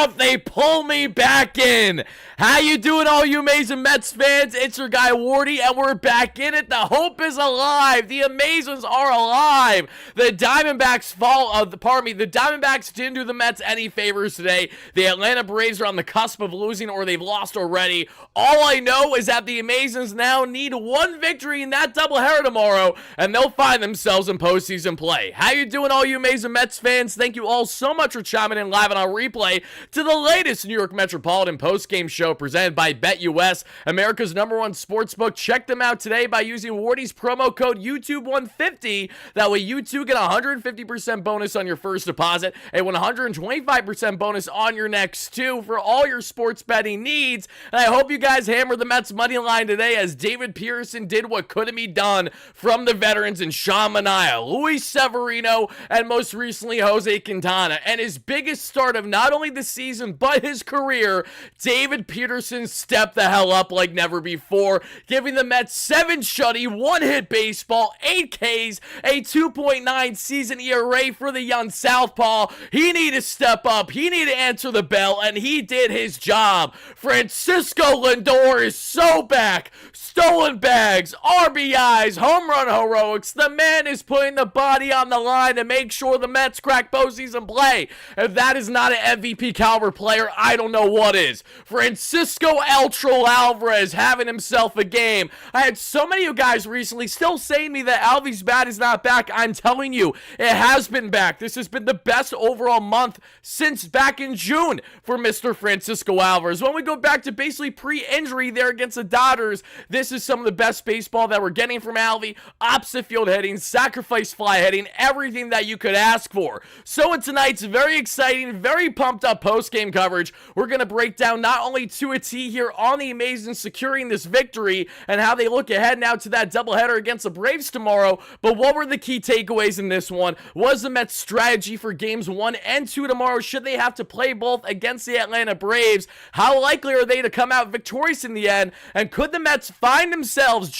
out, they pull me back in. How you doing, all you amazing Mets fans? It's your guy Wardy, and we're back in it. The hope is alive. The Amazons are alive. The Diamondbacks the Diamondbacks didn't do the Mets any favors today. The Atlanta Braves are on the cusp of losing, or they've lost already. All I know is that the Amazons now need one victory in that doubleheader tomorrow, and they'll find themselves in postseason play. How you doing, all you amazing Mets fans? Thank you all so much for chiming in live and on replay to the latest New York Metropolitan postgame show presented by BetUS, America's #1 sportsbook. Check them out today by using Wardy's promo code YouTube150. That way you too get a 150% bonus on your first deposit, a 125% bonus on your next two for all your sports betting needs. And I hope you guys hammer the Mets money line today, as David Pearson did what couldn't be done from the veterans in Sean Manaea, Luis Severino, and most recently Jose Quintana. And his biggest start of not only the season but his career, David Peterson stepped the hell up like never before, giving the Mets 7 shutty, 1-hit baseball, 8 Ks, a 2.9 season ERA for the young southpaw. He needed to step up, he needed to answer the bell, and he did his job. Francisco Lindor is so back. Stolen bags, RBIs, home run heroics. The man is putting the body on the line to make sure the Mets crack postseason play. If that is not an MVP caliber player, I don't know what is. Francisco El Troll Alvarez having himself a game. I had so many of you guys recently still saying to me that Alvy's bat is not back. I'm telling you, it has been back. This has been the best overall month since back in June for Mr. Francisco Alvarez. When we go back to basically pre-injury there against the Dodgers, this is some of the best baseball that we're getting from Alvy. Opposite field hitting, sacrifice fly hitting, everything that you could ask for. So in tonight's very exciting, very pumped up post-game coverage, we're going to break down not only to a T here on the Amazons securing this victory and how they look ahead now to that doubleheader against the Braves tomorrow, but what were the key takeaways in this one? Was the Mets' strategy for games 1 and 2 tomorrow? Should they have to play both against the Atlanta Braves? How likely are they to come out victorious in the end? And could the Mets find themselves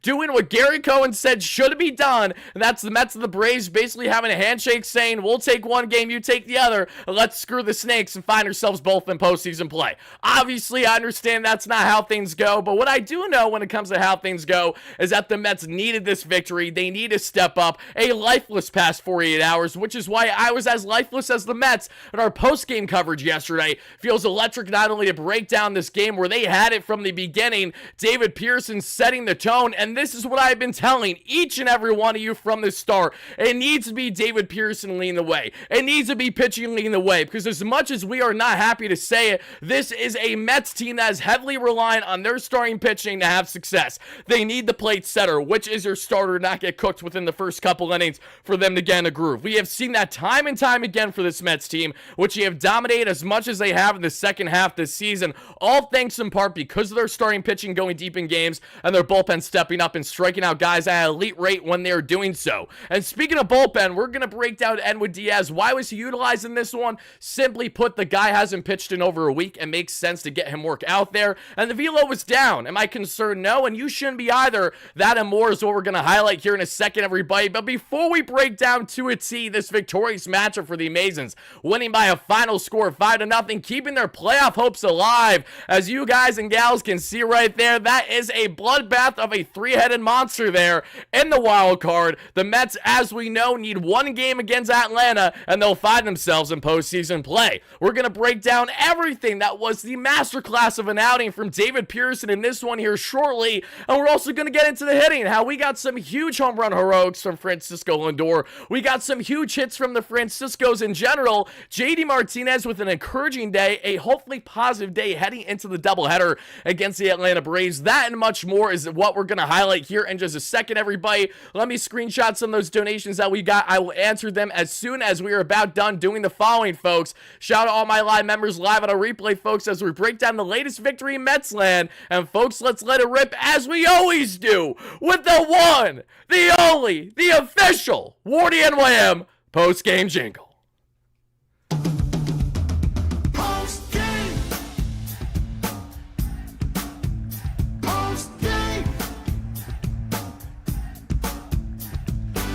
doing what Gary Cohen said should be done, and that's the Mets and the Braves basically having a handshake saying, we'll take one game, you take the other, and let's screw the Snakes and find ourselves both in postseason play. Obviously, I understand that's not how things go, but what I do know when it comes to how things go is that the Mets needed this victory. They need to step up. A lifeless past 48 hours, which is why I was as lifeless as the Mets in our post-game coverage yesterday. Feels electric not only to break down this game where they had it from the beginning, David Pearson setting the tone, and this is what I've been telling each and every one of you from the start. It needs to be David Pearson leading the way. It needs to be pitching leading the way, because as much as we are not happy to say it, this is a Mets team that is heavily reliant on their starting pitching to have success. They need the plate setter, which is their starter, not get cooked within the first couple innings for them to get in a groove. We have seen that time and time again for this Mets team, which they have dominated as much as they have in the second half this season, all thanks in part because of their starting pitching going deep in games and their bullpen stepping up and striking out guys at an elite rate when they're doing so. And speaking of bullpen, we're going to break down Edwin Diaz. Why was he utilized in this one? Simply put, the guy hasn't pitched in over a week. It makes sense to get him work out there. And the velo was down. Am I concerned? No, and you shouldn't be either. That and more is what we're going to highlight here in a second, everybody. But before we break down to a T this victorious matchup for the Amazons, winning by a final score of 5-0, keeping their playoff hopes alive. As you guys and gals can see right there, that is a bloodbath of a three-headed monster there in the wild card. The Mets, as we know, need one game against Atlanta, and they'll find themselves in postseason play. We're going to break down everything that was the masterclass of an outing from David Pearson in this one here shortly, and we're also going to get into the hitting, how we got some huge home run heroics from Francisco Lindor. We got some huge hits from the Franciscos in general. JD Martinez with an encouraging day, a hopefully positive day heading into the doubleheader against the Atlanta Braves. That and much more is what we're going to highlight here in just a second, everybody. Let me screenshot some of those donations that we got. I will answer them as soon as we are about done doing the following, folks. Shout out all my live members live on a replay, folks, as we break down the latest victory in Mets land. And folks, let's let it rip as we always do with the one, the only, the official WardyNYM post-game jingle.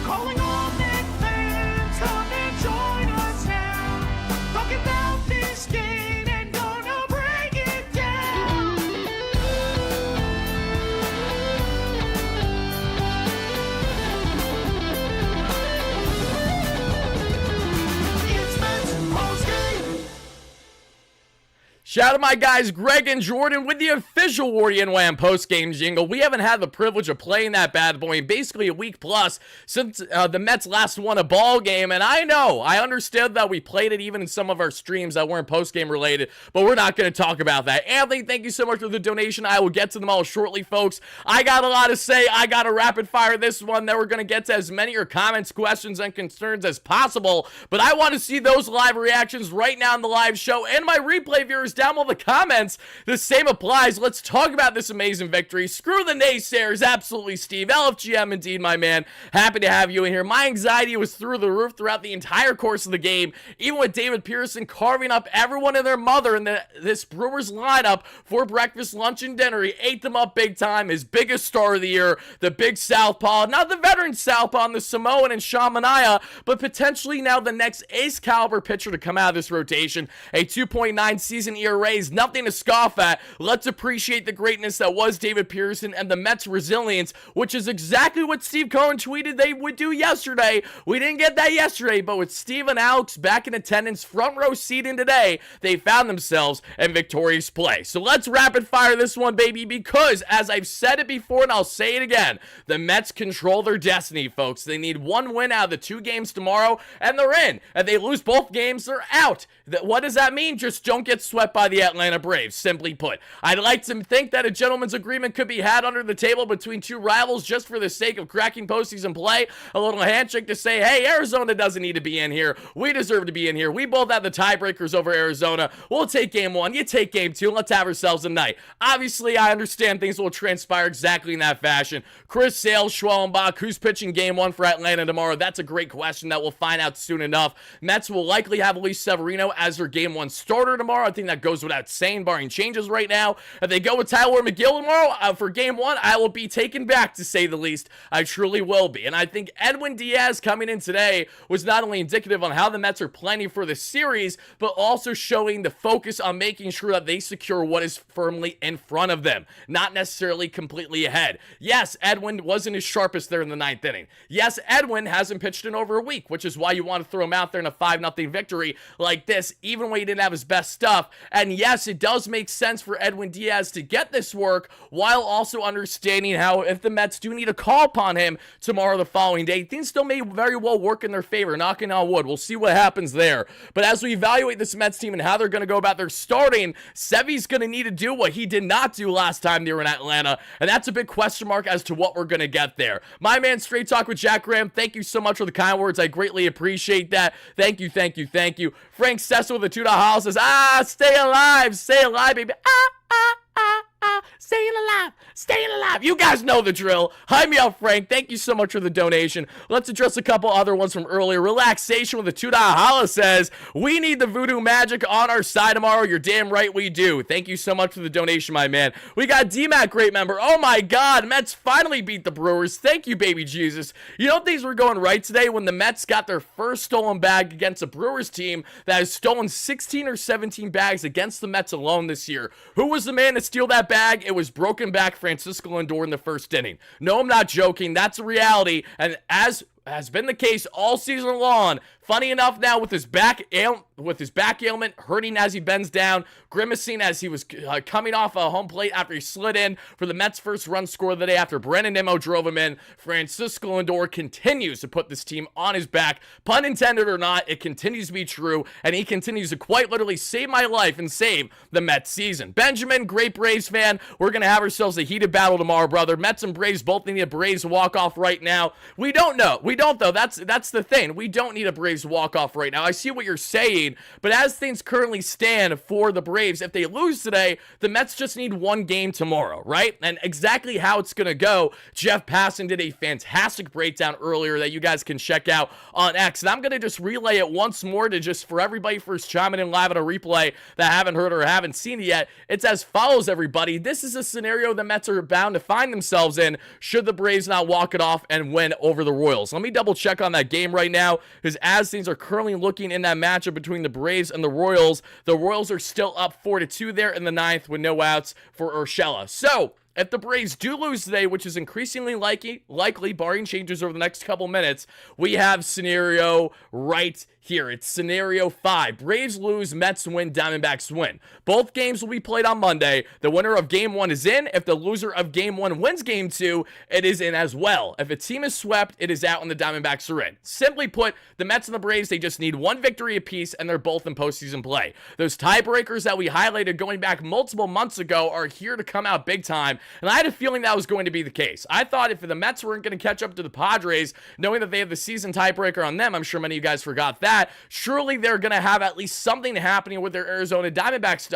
Calling all Met fans, come and join us now. Talking about Shout out to my guys Greg and Jordan with the official WardyNYM post-game jingle. We haven't had the privilege of playing that bad boy in basically a week plus since the Mets last won a ball game. And I understood that we played it even in some of our streams that weren't post-game related, but we're not going to talk about that. Anthony, thank you so much for the donation. I will get to them all shortly, folks. I got a lot to say. I got to rapid fire this one. Then we're going to get to as many of your comments, questions, and concerns as possible. But I want to see those live reactions right now in the live show and my replay viewers down below the comments. The same applies. Let's talk about this amazing victory. Screw the naysayers. Absolutely, Steve. LFGM, indeed, my man. Happy to have you in here. My anxiety was through the roof throughout the entire course of the game, even with David Pearson carving up everyone and their mother in this Brewers lineup for breakfast, lunch, and dinner. He ate them up big time. His biggest star of the year, the big southpaw, not the veteran southpaw, the Samoan and Sean Manaea, but potentially now the next ace caliber pitcher to come out of this rotation. A 2.9 season ERA is nothing to scoff at. Let's appreciate the greatness that was David Pearson and the Mets' resilience, which is exactly what Steve Cohen tweeted they would do yesterday. We didn't get that yesterday, but with Steve and Alex back in attendance, front row seat in today, they found themselves in victorious play. So let's rapid fire this one, baby, because as I've said it before and I'll say it again, the Mets control their destiny, folks. They need one win out of the 2 games tomorrow, and they're in. If they lose both games, they're out. What does that mean? Just don't get swept by the Atlanta Braves, simply put. I'd like to think that a gentleman's agreement could be had under the table between 2 rivals just for the sake of cracking postseason play. A little handshake to say, hey, Arizona doesn't need to be in here. We deserve to be in here. We both have the tiebreakers over Arizona. We'll take game 1. You take game 2. Let's have ourselves a night. Obviously, I understand things will transpire exactly in that fashion. Chris Sale, Schwellenbach, who's pitching game 1 for Atlanta tomorrow? That's a great question that we'll find out soon enough. Mets will likely have Luis Severino as their game 1 starter tomorrow. I think that goes without saying, barring changes right now. If they go with Tyler McGill tomorrow for game 1, I will be taken back, to say the least. I truly will be. And I think Edwin Diaz coming in today was not only indicative on how the Mets are planning for the series, but also showing the focus on making sure that they secure what is firmly in front of them, not necessarily completely ahead. Yes, Edwin wasn't his sharpest there in the 9th inning. Yes, Edwin hasn't pitched in over a week, which is why you want to throw him out there in a 5-0 victory like this, even when he didn't have his best stuff. And yes, it does make sense for Edwin Diaz to get this work, while also understanding how if the Mets do need to call upon him tomorrow, the following day, things still may very well work in their favor. Knocking on wood. We'll see what happens there. But as we evaluate this Mets team and how they're going to go about their starting, Sevy's going to need to do what he did not do last time they were in Atlanta, and that's a big question mark as to what we're going to get there. My man, Straight Talk with Jack Graham, thank you so much for the kind words. I greatly appreciate that. Thank you, thank you, thank you. Frank Cecil with the $2 says, stay alive, baby. Staying alive. You guys know the drill. Hype me up, Frank. Thank you so much for the donation. Let's address a couple other ones from earlier. Relaxation with the $2 holla says, we need the voodoo magic on our side tomorrow. You're damn right we do. Thank you so much for the donation, my man. We got DMAC, great member. Oh my God, Mets finally beat the Brewers. Thank you, baby Jesus. You know, things were going right today when the Mets got their first stolen bag against a Brewers team that has stolen 16 or 17 bags against the Mets alone this year. Who was the man to steal that bag? It was broken back Francisco Lindor in the first inning. No, I'm not joking. That's a reality. And as has been the case all season long, funny enough now with his back ailment hurting as he bends down, grimacing as he was coming off a home plate after he slid in for the Mets' first run score of the day after Brennan Nimmo drove him in, Francisco Lindor continues to put this team on his back. Pun intended or not, it continues to be true, and he continues to quite literally save my life and save the Mets season. Benjamin, great Braves fan. We're going to have ourselves a heated battle tomorrow, brother. Mets and Braves both need a Braves walk-off right now. We don't know. We don't, though. That's the thing. We don't need a Braves walk-off right now. I see what you're saying, but as things currently stand for the Braves, if they lose today, the Mets just need one game tomorrow, right? And exactly how it's going to go, Jeff Passan did a fantastic breakdown earlier that you guys can check out on X, and I'm going to just relay it once more to just for everybody first chiming in live at a replay that haven't heard or haven't seen it yet. It's as follows, everybody. This is a scenario the Mets are bound to find themselves in should the Braves not walk it off and win over the Royals. Let me double check on that game right now, because as things are currently looking in that matchup between the Braves and the Royals are still up 4-2 there in the 9th with no outs for Urshela. So if the Braves do lose today, which is increasingly likely barring changes over the next couple minutes, we have scenario right here. It's scenario 5. Braves lose, Mets win, Diamondbacks win. Both games will be played on Monday. The winner of game 1 is in. If the loser of game 1 wins game 2, it is in as well. If a team is swept, it is out and the Diamondbacks are in. Simply put, the Mets and the Braves, they just need one victory apiece, and they're both in postseason play. Those tiebreakers that we highlighted going back multiple months ago are here to come out big time, and I had a feeling that was going to be the case. I thought if the Mets weren't going to catch up to the Padres, knowing that they have the season tiebreaker on them, I'm sure many of you guys forgot that, surely they're going to have at least something happening with their Arizona Diamondbacks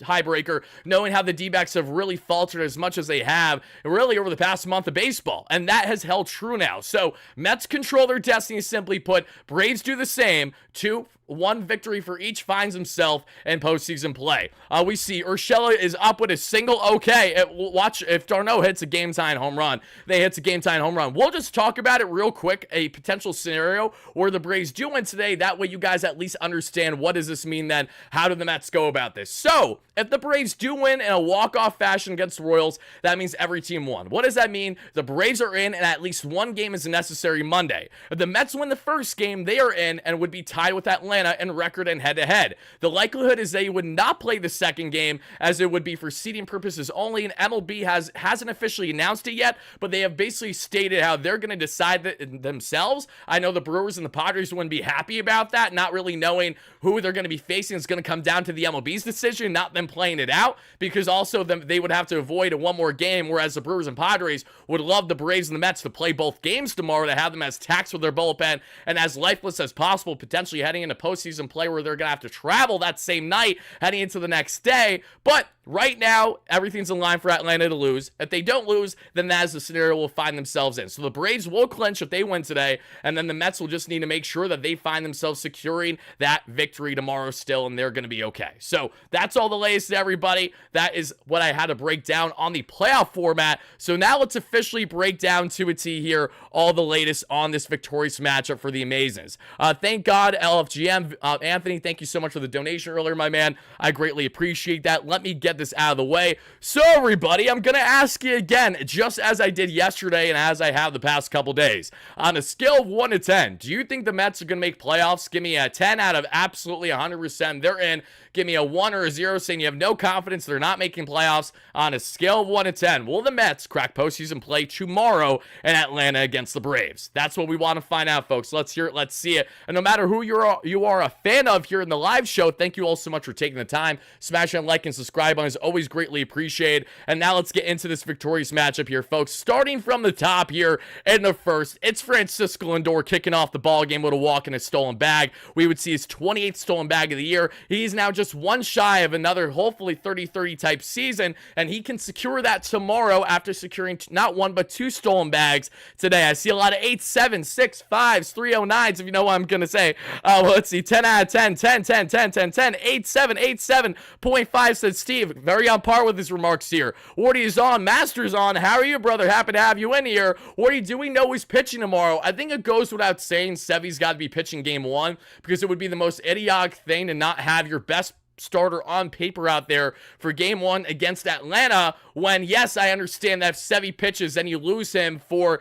tiebreaker, knowing how the D-backs have really faltered as much as they have really over the past month of baseball, and that has held true now. So Mets control their destiny, simply put. Braves do the same. 2-1 victory for each finds himself in postseason play. We see Urshela is up with a single. Okay, watch if d'Arnaud hits a game-tying home run. They hits a game-tying home run. We'll just talk about it real quick, a potential scenario where the Braves do win today. That way you guys at least understand what does this mean then. How do the Mets go about this? So, if the Braves do win in a walk-off fashion against the Royals, that means every team won. What does that mean? The Braves are in, and at least one game is necessary Monday. If the Mets win the first game, they are in and would be tied with Atlanta in record and head-to-head. The likelihood is they would not play the second game, as it would be for seeding purposes only, and MLB hasn't officially announced it yet, but they have basically stated how they're going to decide that themselves. I know the Brewers and the Padres wouldn't be happy about that, not really knowing who they're going to be facing. It's going to come down to the MLB's decision, not them playing it out, because also they would have to avoid one more game, whereas the Brewers and Padres would love the Braves and the Mets to play both games tomorrow, to have them as taxed with their bullpen and as lifeless as possible, potentially heading into postseason play where they're going to have to travel that same night heading into the next day. But right now, everything's in line for Atlanta to lose. If they don't lose, then that is the scenario we'll find themselves in. So the Braves will clinch if they win today, and then the Mets will just need to make sure that they find themselves securing that victory tomorrow still, and they're going to be okay. So that's all the latest, everybody. That is what I had to break down on the playoff format. So now let's officially break down to a T here all the latest on this victorious matchup for the Amazons. Thank God, LFGM. Anthony, thank you so much for the donation earlier, my man. I greatly appreciate that. Let me get this out of the way. So, everybody, I'm going to ask you again, just as I did yesterday and as I have the past couple days. On a scale of 1 to 10, do you think the Mets are going to make playoffs? Give me a 10 out of absolutely 100%. They're in. Give me a 1 or a 0 saying you have no confidence they're not making playoffs. On a scale of 1 to 10, will the Mets crack postseason play tomorrow in Atlanta against the Braves? That's what we want to find out, folks. Let's hear it. Let's see it. And no matter who you are a fan of here in the live show, thank you all so much for taking the time. Smash that like and subscribe button is always greatly appreciated. And now let's get into this victorious matchup here, folks. Starting from the top here in the first, it's Francisco Lindor kicking off the ball game with a walk and a stolen bag. We would see his 28th stolen bag of the year. He's now just one shy of another, hopefully 30-30 type season, and he can secure that tomorrow after securing not one but 2 stolen bags today. I see a lot of 8, 7, 6, 5s, 309s, if you know what I'm going to say. Let's see, 10 out of 10, 10, 10, 10, 10, 10, 8, 7, 8, 7.5, says Steve. Very on par with his remarks here. Wardy is on, Master's on. How are you, brother? Happy to have you in here. Wardy, do we know he's pitching tomorrow? I think it goes without saying Sevy's got to be pitching game 1, because it would be the most idiotic thing to not have your best starter on paper out there for game 1 against Atlanta, when, yes, I understand that if Sevy pitches, then you lose him for,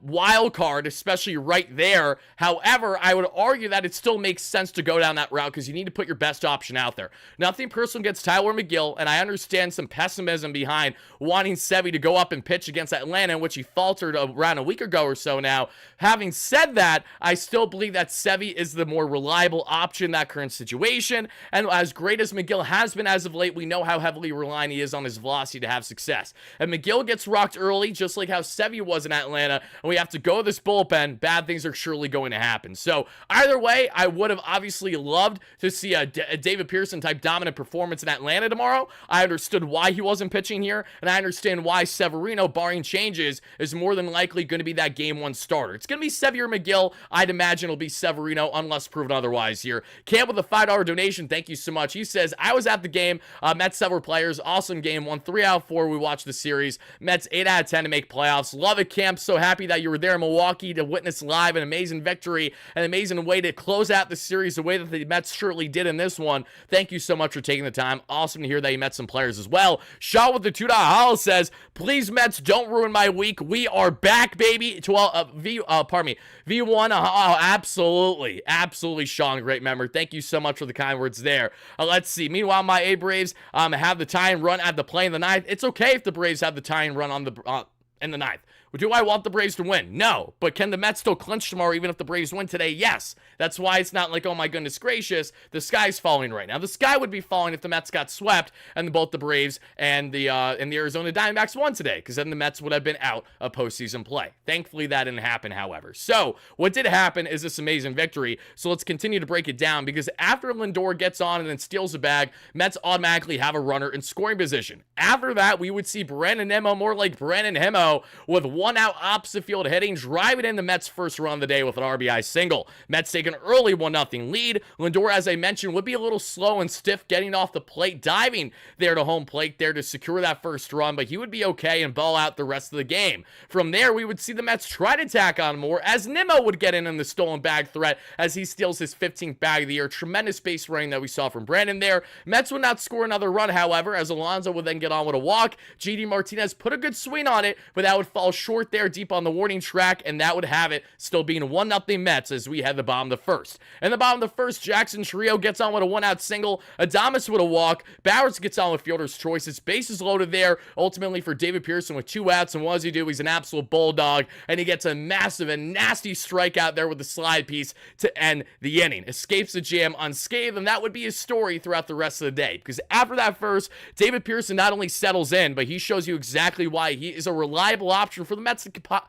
wild card, especially right there. However, I would argue that it still makes sense to go down that route, because you need to put your best option out there. Nothing personal against Tyler McGill, and I understand some pessimism behind wanting Sevy to go up and pitch against Atlanta, in which he faltered around a week ago or so now. Having said that, I still believe that Sevy is the more reliable option in that current situation, and as great as McGill has been as of late, we know how heavily reliant he is on his velocity to have success. And McGill gets rocked early, just like how Sevy was in Atlanta, and we have to go to this bullpen, bad things are surely going to happen. So either way, I would have obviously loved to see a David Pearson type dominant performance in Atlanta tomorrow. I understood why he wasn't pitching here, and I understand why Severino, barring changes, is more than likely going to be that game 1 starter. It's going to be Sevy or McGill. I'd imagine it'll be Severino, unless proven otherwise here. Camp with a $5 donation, thank you so much. He says, I was at the game, met several players, awesome game, won 3 out of 4, we watched the series, Mets 8 out of 10 to make playoffs, love it, Camp, so happy that you were there in Milwaukee to witness live an amazing victory, an amazing way to close out the series the way that the Mets surely did in this one. Thank you so much for taking the time. Awesome to hear that you met some players as well. Shaw with the $2 hollow says, please Mets, don't ruin my week. We are back, baby. V1, absolutely, Sean, great member. Thank you so much for the kind words there. Let's see. Meanwhile, my A Braves have the tie and run at the play in the ninth. It's okay if the Braves have the tie and run on the in the ninth. Do I want the Braves to win? No. But can the Mets still clinch tomorrow even if the Braves win today? Yes. That's why it's not like, oh my goodness gracious, the sky's falling right now. The sky would be falling if the Mets got swept and both the Braves and the Arizona Diamondbacks won today, because then the Mets would have been out of postseason play. Thankfully, that didn't happen, however. So what did happen is this amazing victory. So let's continue to break it down, because after Lindor gets on and then steals a bag, Mets automatically have a runner in scoring position. After that, we would see WardyNYM, more like Brandon Himmo, with 1 out opposite field hitting, driving in the Mets' first run of the day with an RBI single. Mets take an early 1-0 lead. Lindor, as I mentioned, would be a little slow and stiff getting off the plate, diving there to home plate there to secure that first run, but he would be okay and ball out the rest of the game. From there, we would see the Mets try to tack on more, as Nimmo would get in the stolen bag threat as he steals his 15th bag of the year. Tremendous base running that we saw from Brandon there. Mets would not score another run, however, as Alonso would then get on with a walk. JD Martinez put a good swing on it, but that would fall short there deep on the warning track, and that would have it still being 1-0 Mets as we head the bottom of the first. In the bottom of the first, Jackson Trio gets on with a 1-out single, Adames with a walk, Bowers gets on with fielder's choices, bases loaded there, ultimately for David Pearson with 2 outs, and what does he do? He's an absolute bulldog, and he gets a massive and nasty strikeout there with the slide piece to end the inning. Escapes the jam unscathed, and that would be his story throughout the rest of the day, because after that first, David Pearson not only settles in, but he shows you exactly why he is a reliable option for the Mets to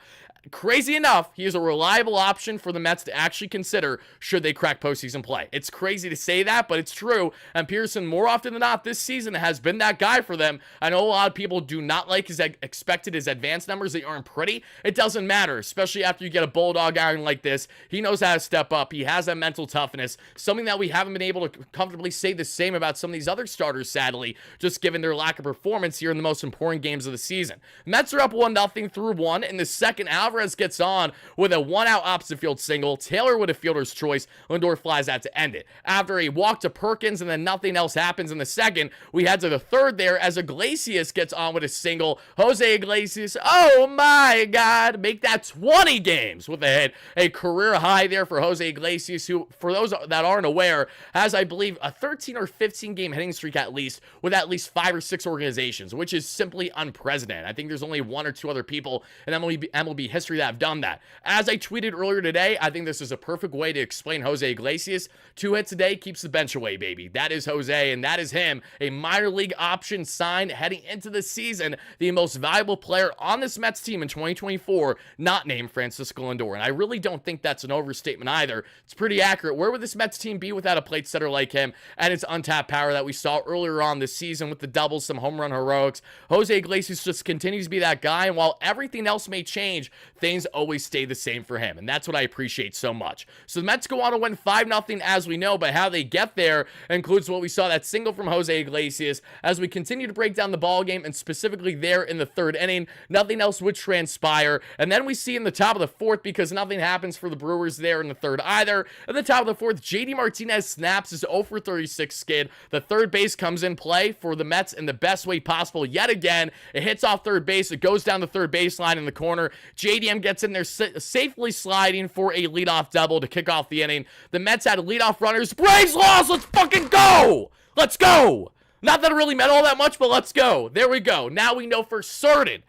crazy enough, he is a reliable option for the Mets to actually consider should they crack postseason play. It's crazy to say that, but it's true. And Pearson, more often than not this season, has been that guy for them. I know a lot of people do not like his advanced numbers. They aren't pretty. It doesn't matter, especially after you get a bulldog iron like this. He knows how to step up. He has that mental toughness, something that we haven't been able to comfortably say the same about some of these other starters, sadly, just given their lack of performance here in the most important games of the season. Mets are up 1-0 through 1. In the second, Alvarez gets on with a 1-out opposite field single. Taylor with a fielder's choice. Lindor flies out to end it. After a walk to Perkins and then nothing else happens in the second, we head to the third there as Iglesias gets on with a single. Jose Iglesias, oh my God, make that 20 games with a hit. A career high there for Jose Iglesias, who, for those that aren't aware, has, I believe, a 13 or 15 game hitting streak at least with at least 5 or 6 organizations, which is simply unprecedented. I think there's only 1 or 2 other people in MLB history that have done that. As I tweeted earlier today, I think this is a perfect way to explain Jose Iglesias. 2 hits a day keeps the bench away, baby. That is Jose, and that is him. A minor league option signed heading into the season. The most valuable player on this Mets team in 2024, not named Francisco Lindor. And I really don't think that's an overstatement either. It's pretty accurate. Where would this Mets team be without a plate setter like him and its untapped power that we saw earlier on this season with the doubles, some home run heroics? Jose Iglesias just continues to be that guy, and while everything else may change, things always stay the same for him, and that's what I appreciate so much. So the Mets go on to win 5-0 as we know, but how they get there includes what we saw, that single from Jose Iglesias. As we continue to break down the ball game, and specifically there in the third inning, nothing else would transpire, and then we see in the top of the fourth, because nothing happens for the Brewers there in the third either, at the top of the fourth, JD Martinez snaps his 0 for 36 skid. The third base comes in play for the Mets in the best way possible yet again. It hits off third base, it goes down the third baseline in the corner. JDM gets in there safely sliding for a leadoff double to kick off the inning. The Mets had leadoff runners. Braves lost! Let's fucking go! Let's go! Not that it really meant all that much, but let's go. There we go. Now we know for certain.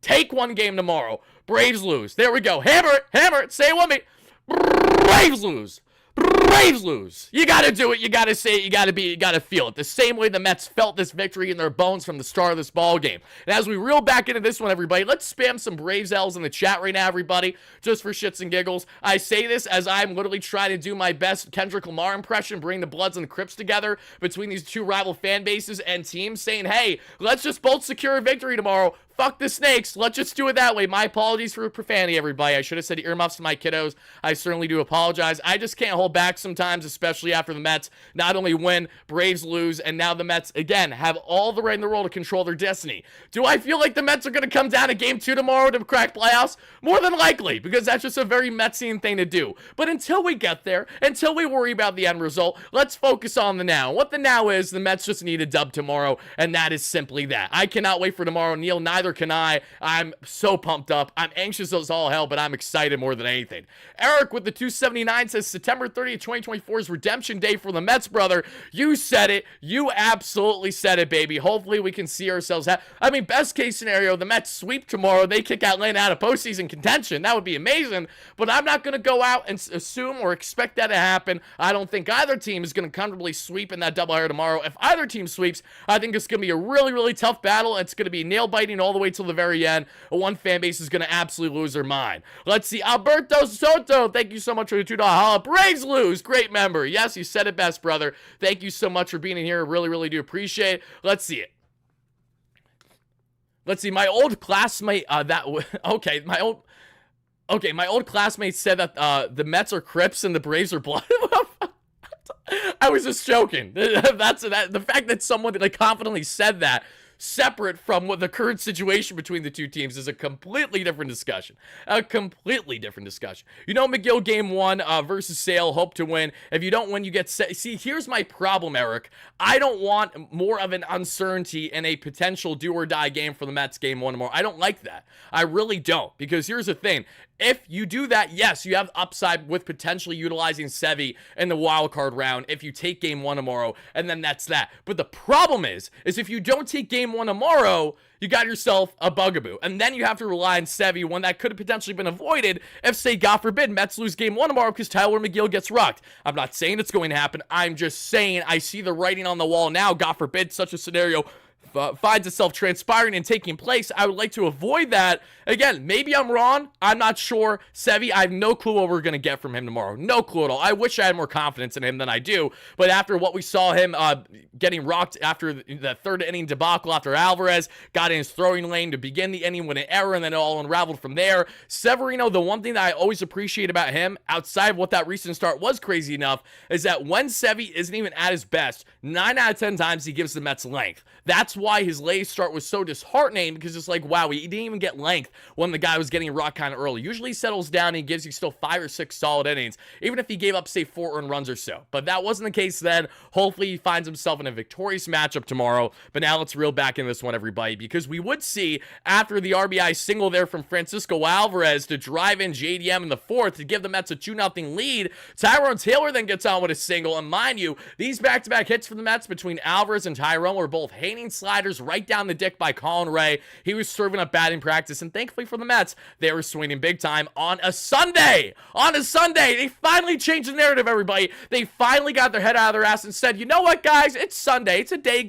Take 1 game tomorrow. Braves lose. There we go. Hammer it! Hammer it! Say it with me. Braves lose. Braves lose. You gotta do it. You gotta say it. You gotta feel it. The same way the Mets felt this victory in their bones from the start of this ball game. And as we reel back into this one, everybody, let's spam some Braves L's in the chat right now, everybody, just for shits and giggles. I say this as I'm literally trying to do my best Kendrick Lamar impression, bring the Bloods and the Crips together between these 2 rival fan bases and teams, saying, hey, let's just both secure a victory tomorrow. Fuck the snakes. Let's just do it that way. My apologies for profanity, everybody. I should have said earmuffs to my kiddos. I certainly do apologize. I just can't hold back sometimes, especially after the Mets not only win, Braves lose, and now the Mets, again, have all the right in the world to control their destiny. Do I feel like the Mets are going to come down to Game 2 tomorrow to crack playoffs? More than likely, because that's just a very Metsian thing to do. But until we get there, until we worry about the end result, let's focus on the now. What the now is, the Mets just need a dub tomorrow, and that is simply that. I cannot wait for tomorrow. Neil, neither can I. I'm so pumped up. I'm anxious as all hell, but I'm excited more than anything. Eric with the 279 says September 30th, 2024 is redemption day for the Mets, brother. You said it. You absolutely said it, baby. Hopefully we can see ourselves. I mean, best case scenario, the Mets sweep tomorrow. They kick Atlanta out of postseason contention. That would be amazing, but I'm not going to go out and assume or expect that to happen. I don't think either team is going to comfortably sweep in that doubleheader tomorrow. If either team sweeps, I think it's going to be a really, really tough battle. It's going to be nail-biting all the way till the very end. One fan base is going to absolutely lose their mind. Let's see. Alberto Soto, thank you so much for the $2 holla. Braves lose. Great member. Yes, you said it best, brother. Thank you so much for being in here. I really, really do appreciate it. Let's see it. Let's see. My old classmate, my old classmate said that the Mets are Crips and the Braves are Blood. I was just joking. The fact that someone confidently said that, separate from what the current situation between the two teams, is a completely different discussion. A completely different discussion. You know, McGill game 1 versus Sale, hope to win. If you don't win, you get set. See, here's my problem, Eric. I don't want more of an uncertainty in a potential do-or-die game for the Mets game 1 tomorrow. I don't like that. I really don't, because here's the thing. If you do that, yes, you have upside with potentially utilizing Sevy in the wild card round if you take game 1 tomorrow, and then that's that. But the problem is if you don't take game 1 tomorrow, you got yourself a bugaboo. And then you have to rely on Sevy when that could have potentially been avoided if, say, God forbid, Mets lose game 1 tomorrow because Tyler McGill gets rocked. I'm not saying it's going to happen. I'm just saying I see the writing on the wall now. God forbid such a scenario finds itself transpiring and taking place. I would like to avoid that. Again, maybe I'm wrong. I'm not sure. Sevy, I have no clue what we're going to get from him tomorrow. No clue at all. I wish I had more confidence in him than I do. But after what we saw him getting rocked after the third inning debacle after Alvarez got in his throwing lane to begin the inning with an error and then it all unraveled from there. Severino, the one thing that I always appreciate about him, outside of what that recent start was crazy enough, is that when Sevy isn't even at his best, 9 out of 10 times he gives the Mets length. That's why his late start was so disheartening, because it's like, wow, he didn't even get length when the guy was getting rocked kind of early. Usually he settles down and he gives you still 5 or 6 solid innings, even if he gave up, say, 4 earned runs or so. But that wasn't the case then. Hopefully he finds himself in a victorious matchup tomorrow. But now let's reel back in this one, everybody, because we would see, after the RBI single there from Francisco Alvarez to drive in JDM in the 4th to give the Mets a 2-0 lead, Tyrone Taylor then gets on with a single. And mind you, these back-to-back hits for the Mets between Alvarez and Tyrone were both hanging sliders right down the dick by Colin Ray. He was serving up batting practice, and thankfully for the Mets, they were swinging big time on a Sunday. On a Sunday, they finally changed the narrative, everybody. They finally got their head out of their ass and said, you know what, guys? It's Sunday. It's a day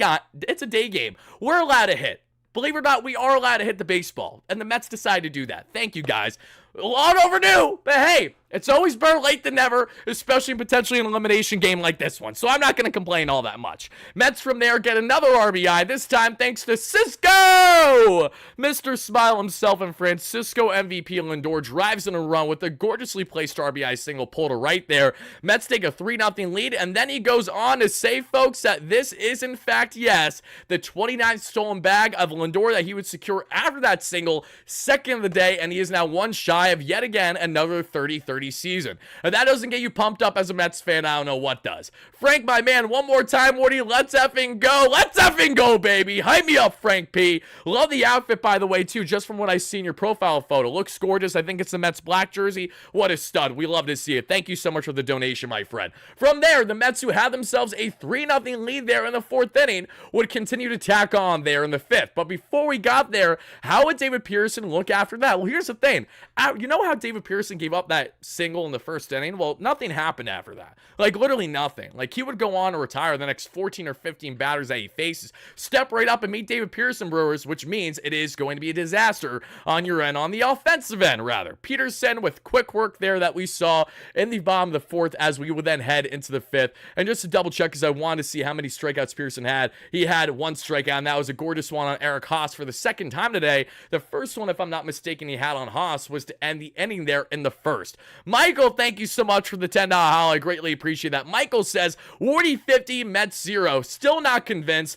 game. We're allowed to hit. Believe it or not, we are allowed to hit the baseball, and the Mets decided to do that. Thank you, guys. Long overdue, but hey, it's always better late than never, especially potentially an elimination game like this one. So I'm not going to complain all that much. Mets from there get another RBI, this time thanks to Cisco! Mr. Smile himself and Francisco MVP Lindor drives in a run with a gorgeously placed RBI single pulled to right there. Mets take a 3-0 lead, and then he goes on to say, folks, that this is in fact, yes, the 29th stolen bag of Lindor that he would secure after that single, second of the day, and he is now one shy of yet again another 30-30 season. If that doesn't get you pumped up as a Mets fan, I don't know what does. Frank, my man, one more time, Wardy, let's effing go. Let's effing go, baby. Hype me up, Frank P. Love the outfit, by the way, too, just from what I see in your profile photo. Looks gorgeous. I think it's the Mets black jersey. What a stud. We love to see it. Thank you so much for the donation, my friend. From there, the Mets, who had themselves a 3-0 lead there in the 4th inning, would continue to tack on there in the 5th. But before we got there, how would David Pearson look after that? Well, here's the thing. You know how David Pearson gave up that single in the first inning. Well, nothing happened after that. Like, literally nothing. Like, he would go on to retire the next 14 or 15 batters that he faces, step right up and meet David Peterson, Brewers, which means it is going to be a disaster on your end, on the offensive end, rather. Peterson with quick work there that we saw in the bottom of the fourth as we would then head into the fifth. And just to double check, because I wanted to see how many strikeouts Peterson had, he had 1 strikeout, and that was a gorgeous one on Eric Haas for the second time today. The first one, if I'm not mistaken, he had on Haas was to end the inning there in the first. Michael, thank you so much for the $10 haul. I greatly appreciate that. Michael says, Wardy 50, Mets 0. Still not convinced.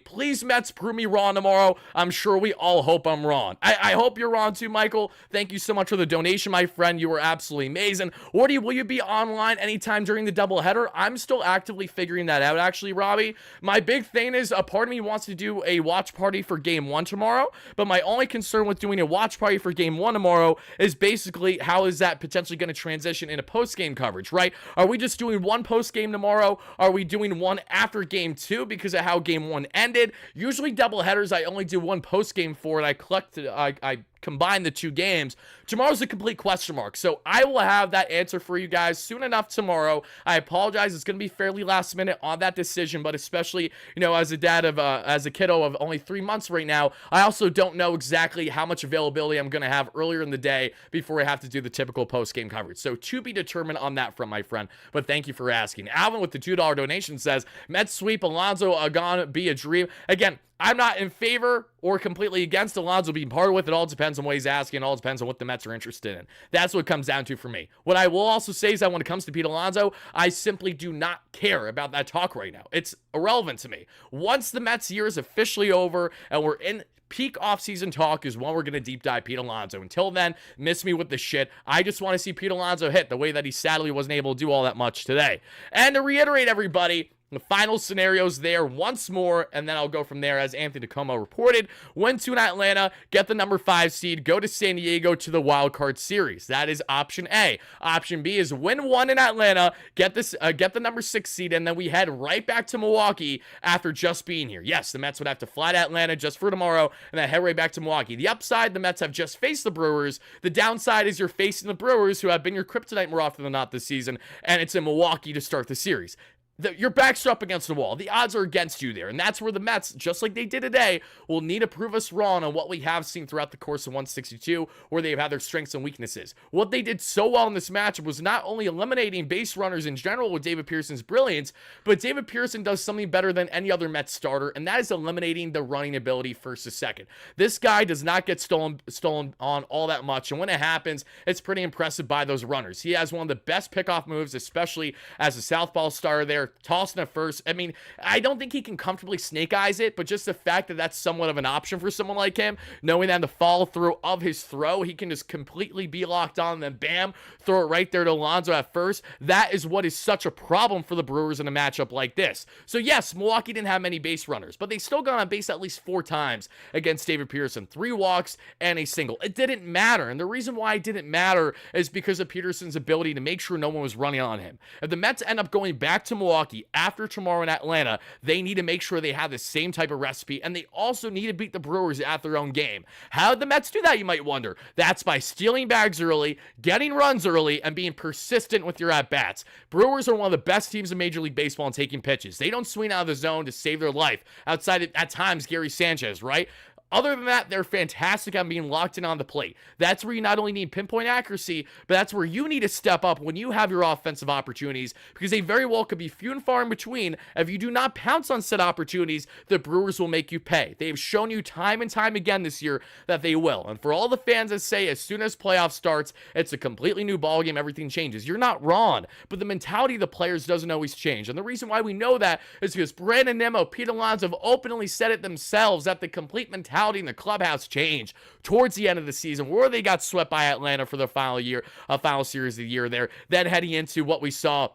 Please, Mets, prove me wrong tomorrow. I'm sure we all hope I'm wrong. I hope you're wrong too, Michael. Thank you so much for the donation, my friend. You were absolutely amazing. Wardy, will you be online anytime during the doubleheader? I'm still actively figuring that out, actually, Robbie. My big thing is a part of me wants to do a watch party for game 1 tomorrow, but my only concern with doing a watch party for game 1 tomorrow is basically how is that potentially going to transition into post-game coverage, right? Are we just doing one post-game tomorrow? Are we doing one after game 2 because of how game 1 ended? Usually doubleheaders, I only do one post-game for, and I combine the 2 games. Tomorrow's a complete question mark, so I will have that answer for you guys soon enough tomorrow. I apologize, it's going to be fairly last minute on that decision, but especially, you know, as a dad of as a kiddo of only 3 months right now, I also don't know exactly how much availability I'm going to have earlier in the day before I have to do the typical post-game coverage. So to be determined on that front, my friend, but thank you for asking. Alvin with the $2 donation says, Mets sweep, Alonso gonna be a dream. Again, I'm not in favor or completely against Alonso being part of it. It all depends on what he's asking. It all depends on what the Mets are interested in. That's what it comes down to for me. What I will also say is that when it comes to Pete Alonso, I simply do not care about that talk right now. It's irrelevant to me. Once the Mets year is officially over and we're in peak offseason talk is when we're going to deep dive Pete Alonso. Until then, miss me with the shit. I just want to see Pete Alonso hit the way that he sadly wasn't able to do all that much today. And to reiterate, everybody, the final scenarios there once more, and then I'll go from there. As Anthony Tacoma reported, win 2 in Atlanta, get the number 5 seed, go to San Diego to the wild card series. That is option A. Option B is win 1 in Atlanta, get the number 6 seed, and then we head right back to Milwaukee after just being here. Yes, the Mets would have to fly to Atlanta just for tomorrow, and then head right back to Milwaukee. The upside, the Mets have just faced the Brewers. The downside is you're facing the Brewers, who have been your kryptonite more often than not this season, and it's in Milwaukee to start the series. Your back's up against the wall. The odds are against you there. And that's where the Mets, just like they did today, will need to prove us wrong on what we have seen throughout the course of 162, where they've had their strengths and weaknesses. What they did so well in this matchup was not only eliminating base runners in general with David Pearson's brilliance, but David Pearson does something better than any other Mets starter, and that is eliminating the running ability first to second. This guy does not get stolen on all that much, and when it happens, it's pretty impressive by those runners. He has one of the best pickoff moves, especially as a southpaw starter there. Tossing at first. I mean, I don't think he can comfortably snake eyes it, but just the fact that that's somewhat of an option for someone like him, knowing that the follow through of his throw, he can just completely be locked on and then bam, throw it right there to Alonso at first. That is what is such a problem for the Brewers in a matchup like this. So yes, Milwaukee didn't have many base runners, but they still got on base at least 4 times against David Pearson. 3 walks and a single. It didn't matter. And the reason why it didn't matter is because of Peterson's ability to make sure no one was running on him. If the Mets end up going back to Milwaukee after tomorrow in Atlanta, they need to make sure they have the same type of recipe, and they also need to beat the Brewers at their own game. How did the Mets do that, you might wonder? That's by stealing bags early, getting runs early, and being persistent with your at-bats. Brewers are one of the best teams in Major League Baseball in taking pitches. They don't swing out of the zone to save their life, outside of, at times, Gary Sanchez, right? Other than that, they're fantastic on being locked in on the plate. That's where you not only need pinpoint accuracy, but that's where you need to step up when you have your offensive opportunities, because they very well could be few and far in between. If you do not pounce on said opportunities, the Brewers will make you pay. They have shown you time and time again this year that they will. And for all the fans that say as soon as playoff starts, it's a completely new ballgame, everything changes, you're not wrong. But the mentality of the players doesn't always change. And the reason why we know that is because Brandon Nimmo, Pete Alonso have openly said it themselves that the complete mentality in the clubhouse changed towards the end of the season, where they got swept by Atlanta for the final series of the year there. Then heading into what we saw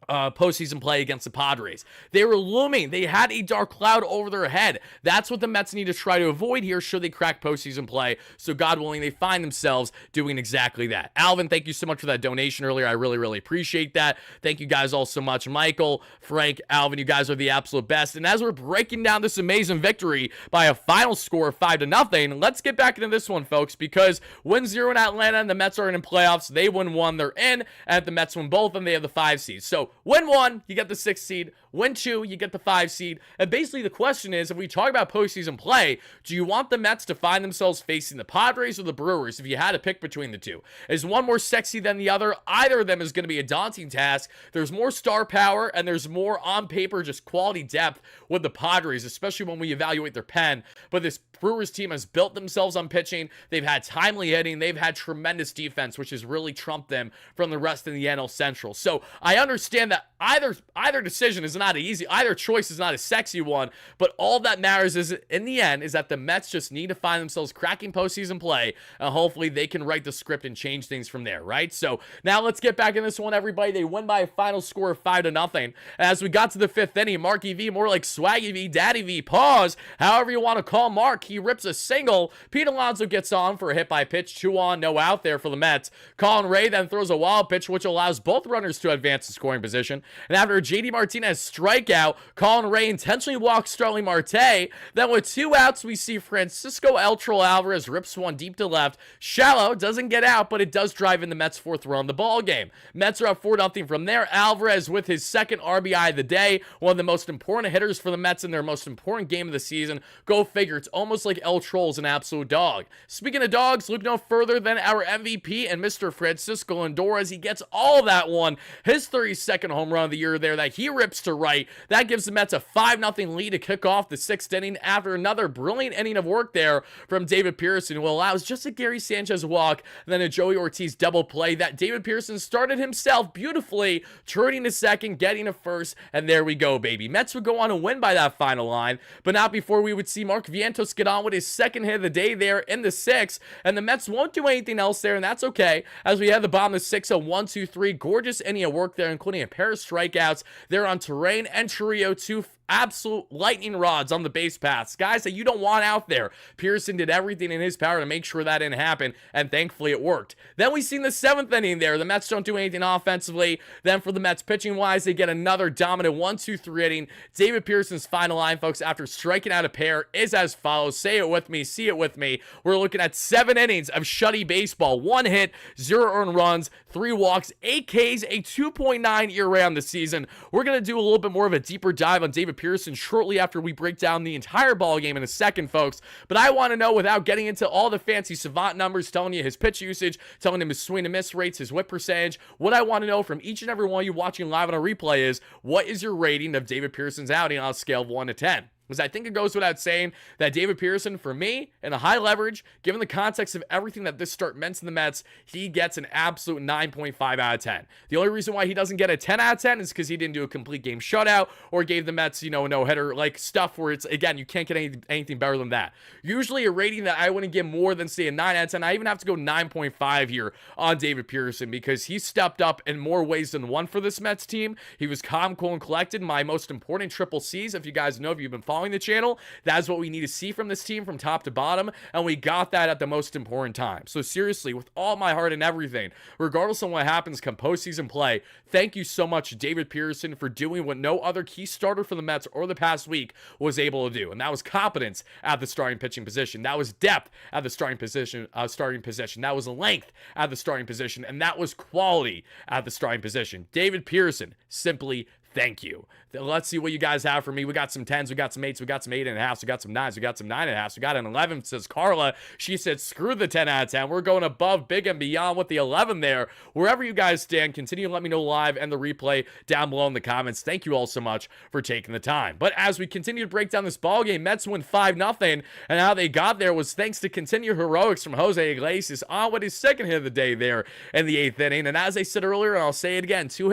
postseason play against the Padres. They were looming. They had a dark cloud over their head. That's what the Mets need to try to avoid here should they crack postseason play. So God willing, they find themselves doing exactly that. Alvin, thank you so much for that donation earlier. I really, really appreciate that. Thank you guys all so much. Michael, Frank, Alvin, you guys are the absolute best. And as we're breaking down this amazing victory by a final score of 5-0, let's get back into this one, folks, because win 0 in Atlanta and the Mets are in playoffs. They win 1, they're in. And if the Mets win both, then they have the 5 seeds. So win 1, you get the 6th seed. Win 2, you get the 5 seed. And basically the question is, if we talk about postseason play, do you want the Mets to find themselves facing the Padres or the Brewers if you had to pick between the two? Is one more sexy than the other? Either of them is going to be a daunting task. There's more star power and there's more on paper just quality depth with the Padres, especially when we evaluate their pen. But this Brewers team has built themselves on pitching. They've had timely hitting. They've had tremendous defense, which has really trumped them from the rest of the NL Central. So I understand that either decision is not easy. Either choice is not a sexy one. But all that matters is, in the end, is that the Mets just need to find themselves cracking postseason play, and hopefully they can write the script and change things from there, right? So now let's get back in this one, everybody. They win by a final score of 5-0. As we got to the 5th inning, Marky V, more like Swaggy V, Daddy V, pause, however you want to call Mark. He rips a single. Pete Alonso gets on for a hit by pitch, 2 on, no out there for the Mets. Colin Ray then throws a wild pitch, which allows both runners to advance to scoring position. And after a JD Martinez strikeout, Colin Ray intentionally walks Starling Marte. Then with 2 outs, we see Francisco Eltro Alvarez rips one deep to left. Shallow doesn't get out, but it does drive in the Mets' 4th run of the ball game. Mets are up 4-0 from there. Alvarez with his 2nd RBI of the day, one of the most important hitters for the Mets in their most important game of the season. Go figure, it's almost like El Troll's an absolute dog. Speaking of dogs, look no further than our MVP and Mr. Francisco Lindor as he gets all that one. His 32nd home run of the year there that he rips to right. That gives the Mets a 5-0 lead to kick off the 6th inning after another brilliant inning of work there from David Pearson, who allows just a Gary Sanchez walk, then a Joey Ortiz double play that David Pearson started himself beautifully, turning to second, getting a first, and there we go, baby. Mets would go on to win by that final line, but not before we would see Mark Vientos get on with his 2nd hit of the day there in the 6th, and the Mets won't do anything else there, and that's okay, as we had the bottom of the 6th, a 1-2-3, gorgeous inning of work there, including a pair of strikeouts there on Terrain and Chirrillo, 2 absolute lightning rods on the base paths, guys that you don't want out there. Pearson did everything in his power to make sure that didn't happen, and thankfully it worked. Then we see in the 7th inning there, the Mets don't do anything offensively. Then for the Mets pitching wise, they get another dominant 1-2-3 inning. David Pearson's final line, folks, after striking out a pair is as follows. Say it with me, see it with me. We're looking at 7 innings of shutty baseball, 1 hit, 0 earned runs, 3 walks, 8 Ks, a 2.9 ERA on the season. We're going to do a little bit more of a deeper dive on David Pearson shortly after we break down the entire ball game in a second, folks. But I want to know, without getting into all the fancy savant numbers, telling you his pitch usage, telling him his swing and miss rates, his whip percentage, what I want to know from each and every one of you watching live on a replay is, what is your rating of David Pearson's outing on a scale of 1 to 10? Because I think it goes without saying that David Pearson, for me, in a high leverage, given the context of everything that this start meant to the Mets, he gets an absolute 9.5 out of 10. The only reason why he doesn't get a 10 out of 10 is because he didn't do a complete game shutout or gave the Mets, a no-hitter, like stuff where it's, again, you can't get anything better than that. Usually a rating that I wouldn't give more than, say, a 9 out of 10, I even have to go 9.5 here on David Pearson because he stepped up in more ways than one for this Mets team. He was calm, cool, and collected. My most important triple C's, if you guys know, if you've been following the channel, that's what we need to see from this team from top to bottom, and we got that at the most important time. So seriously, with all my heart and everything, regardless of what happens come postseason play, thank you so much, David Pearson, for doing what no other key starter for the Mets or the past week was able to do, and that was competence at the starting pitching position. That was depth at the starting position. That was length at the starting position, and that was quality at the starting position. David Pearson, simply thank you. Let's see what you guys have for me. We got some 10s, we got some 8s, we got some 8.5s, we got some 9s, we got some 9.5s, we got an 11, says Carla. She said, screw the 10 out of 10. We're going above, big, and beyond with the 11 there. Wherever you guys stand, continue to let me know live and the replay down below in the comments. Thank you all so much for taking the time. But as we continue to break down this ball game, Mets win 5-0, and how they got there was thanks to continued heroics from Jose Iglesias on with his 2nd hit of the day there in the 8th inning. And as I said earlier, and I'll say it again, two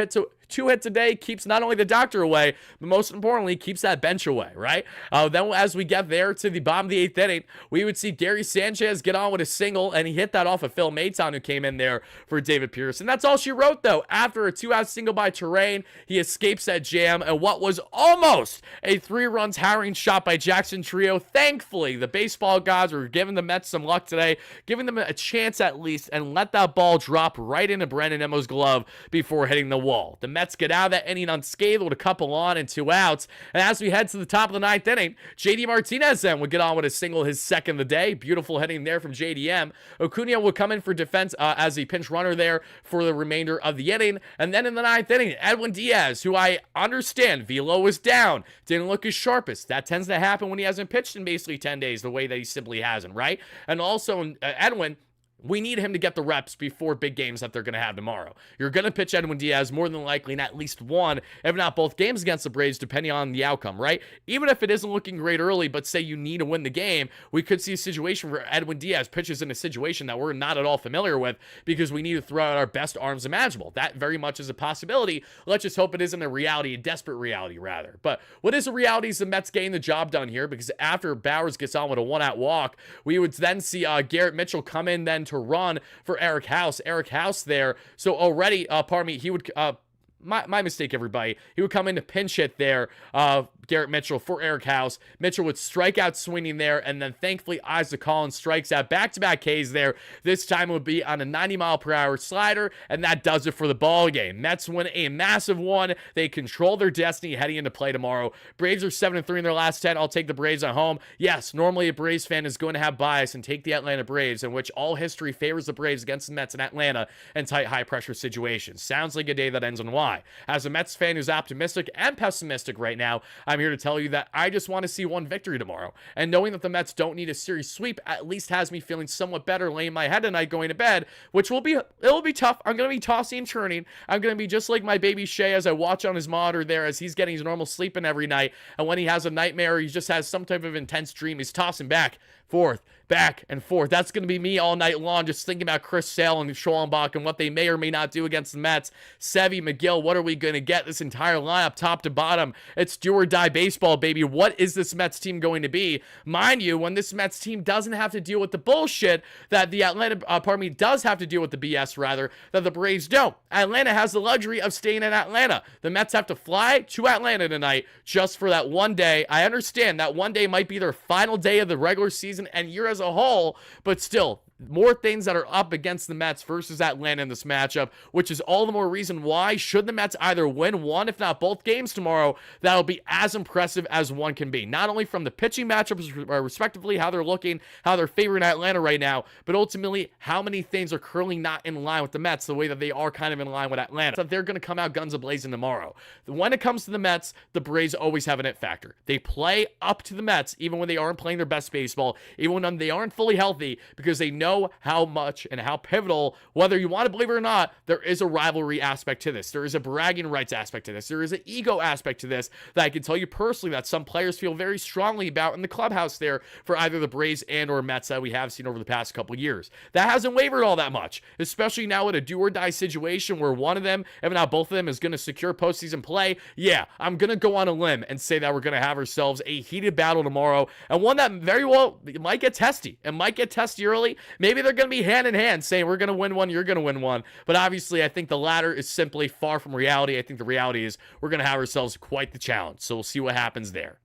2 hits a day keeps not only the doctor away, but most importantly, keeps that bench away, right? Then as we get there to the bottom of the 8th inning, we would see Gary Sanchez get on with a single, and he hit that off of Phil Maton, who came in there for David Pearson. That's all she wrote, though. After a 2-out single by Terrain, he escapes that jam, and what was almost a 3-run towering shot by Jackson Trio. Thankfully, the baseball gods were giving the Mets some luck today, giving them a chance at least, and let that ball drop right into Brandon Nimmo's glove before hitting the wall. The Mets get out of that inning unscathed with a couple on and 2 outs, and as we head to the top of the 9th inning, JD Martinez then would get on with a single, his second of the day. Beautiful hitting there from JDM. Acuna would come in for defense as a pinch runner there for the remainder of the inning, and then in the 9th inning, Edwin Diaz, who I understand velo was down, didn't look his sharpest. That tends to happen when he hasn't pitched in basically 10 days, the way that he simply hasn't, right? And also, Edwin, we need him to get the reps before big games that they're going to have tomorrow. You're going to pitch Edwin Diaz more than likely in at least one, if not both games against the Braves, depending on the outcome, right? Even if it isn't looking great early, but say you need to win the game, we could see a situation where Edwin Diaz pitches in a situation that we're not at all familiar with because we need to throw out our best arms imaginable. That very much is a possibility. Let's just hope it isn't a reality, a desperate reality, rather. But what is a reality is the Mets getting the job done here, because after Bowers gets on with a 1-out walk, we would then see Garrett Mitchell come in then to run for Eric House. Eric House there. So already, pardon me, he would, my mistake, everybody. He would come in to pinch hit there, Garrett Mitchell for Eric House. Mitchell would strike out swinging there, and then thankfully Isaac Collins strikes out back-to-back Ks there. This time it would be on a 90-mile-per-hour slider, and that does it for the ball game. Mets win a massive one. They control their destiny heading into play tomorrow. Braves are 7-3 in their last 10. I'll take the Braves at home. Yes, normally a Braves fan is going to have bias and take the Atlanta Braves, in which all history favors the Braves against the Mets in Atlanta in tight, high-pressure situations. Sounds like a day that ends in Y. As a Mets fan who's optimistic and pessimistic right now, I'm here to tell you that I just want to see one victory tomorrow. And knowing that the Mets don't need a series sweep at least has me feeling somewhat better laying my head tonight going to bed, which it'll be tough. I'm going to be tossing and turning. I'm going to be just like my baby Shay as I watch on his monitor there as he's getting his normal sleeping every night. And when he has a nightmare, he just has some type of intense dream. He's tossing back, forth, back and forth. That's going to be me all night long, just thinking about Chris Sale and Schallenbach and what they may or may not do against the Mets. Sevy, McGill, what are we going to get? This entire lineup, top to bottom. It's do or die baseball, baby. What is this Mets team going to be? Mind you, when this Mets team doesn't have to deal with the bullshit that the Atlanta, does have to deal with the BS, rather, that the Braves don't. Atlanta has the luxury of staying in Atlanta. The Mets have to fly to Atlanta tonight just for that one day. I understand that one day might be their final day of the regular season and year as a whole, but still, more things that are up against the Mets versus Atlanta in this matchup, which is all the more reason why, should the Mets either win one, if not both games tomorrow, that'll be as impressive as one can be. Not only from the pitching matchups, respectively, how they're looking, how they're favoring Atlanta right now, but ultimately, how many things are currently not in line with the Mets, the way that they are kind of in line with Atlanta. So they're going to come out guns a-blazing tomorrow. When it comes to the Mets, the Braves always have an it factor. They play up to the Mets, even when they aren't playing their best baseball, even when they aren't fully healthy, because they know how much and how pivotal, whether you want to believe it or not, there is a rivalry aspect to this. There is a bragging rights aspect to this. There is an ego aspect to this that I can tell you personally that some players feel very strongly about in the clubhouse there for either the Braves and or Mets that we have seen over the past couple of years. That hasn't wavered all that much, especially now in a do or die situation where one of them, if not both of them, is going to secure postseason play. Yeah, I'm going to go on a limb and say that we're going to have ourselves a heated battle tomorrow, and one that very well might get testy. It might get testy early. Maybe they're going to be hand in hand saying we're going to win one, you're going to win one. But obviously, I think the latter is simply far from reality. I think the reality is we're going to have ourselves quite the challenge. So we'll see what happens there.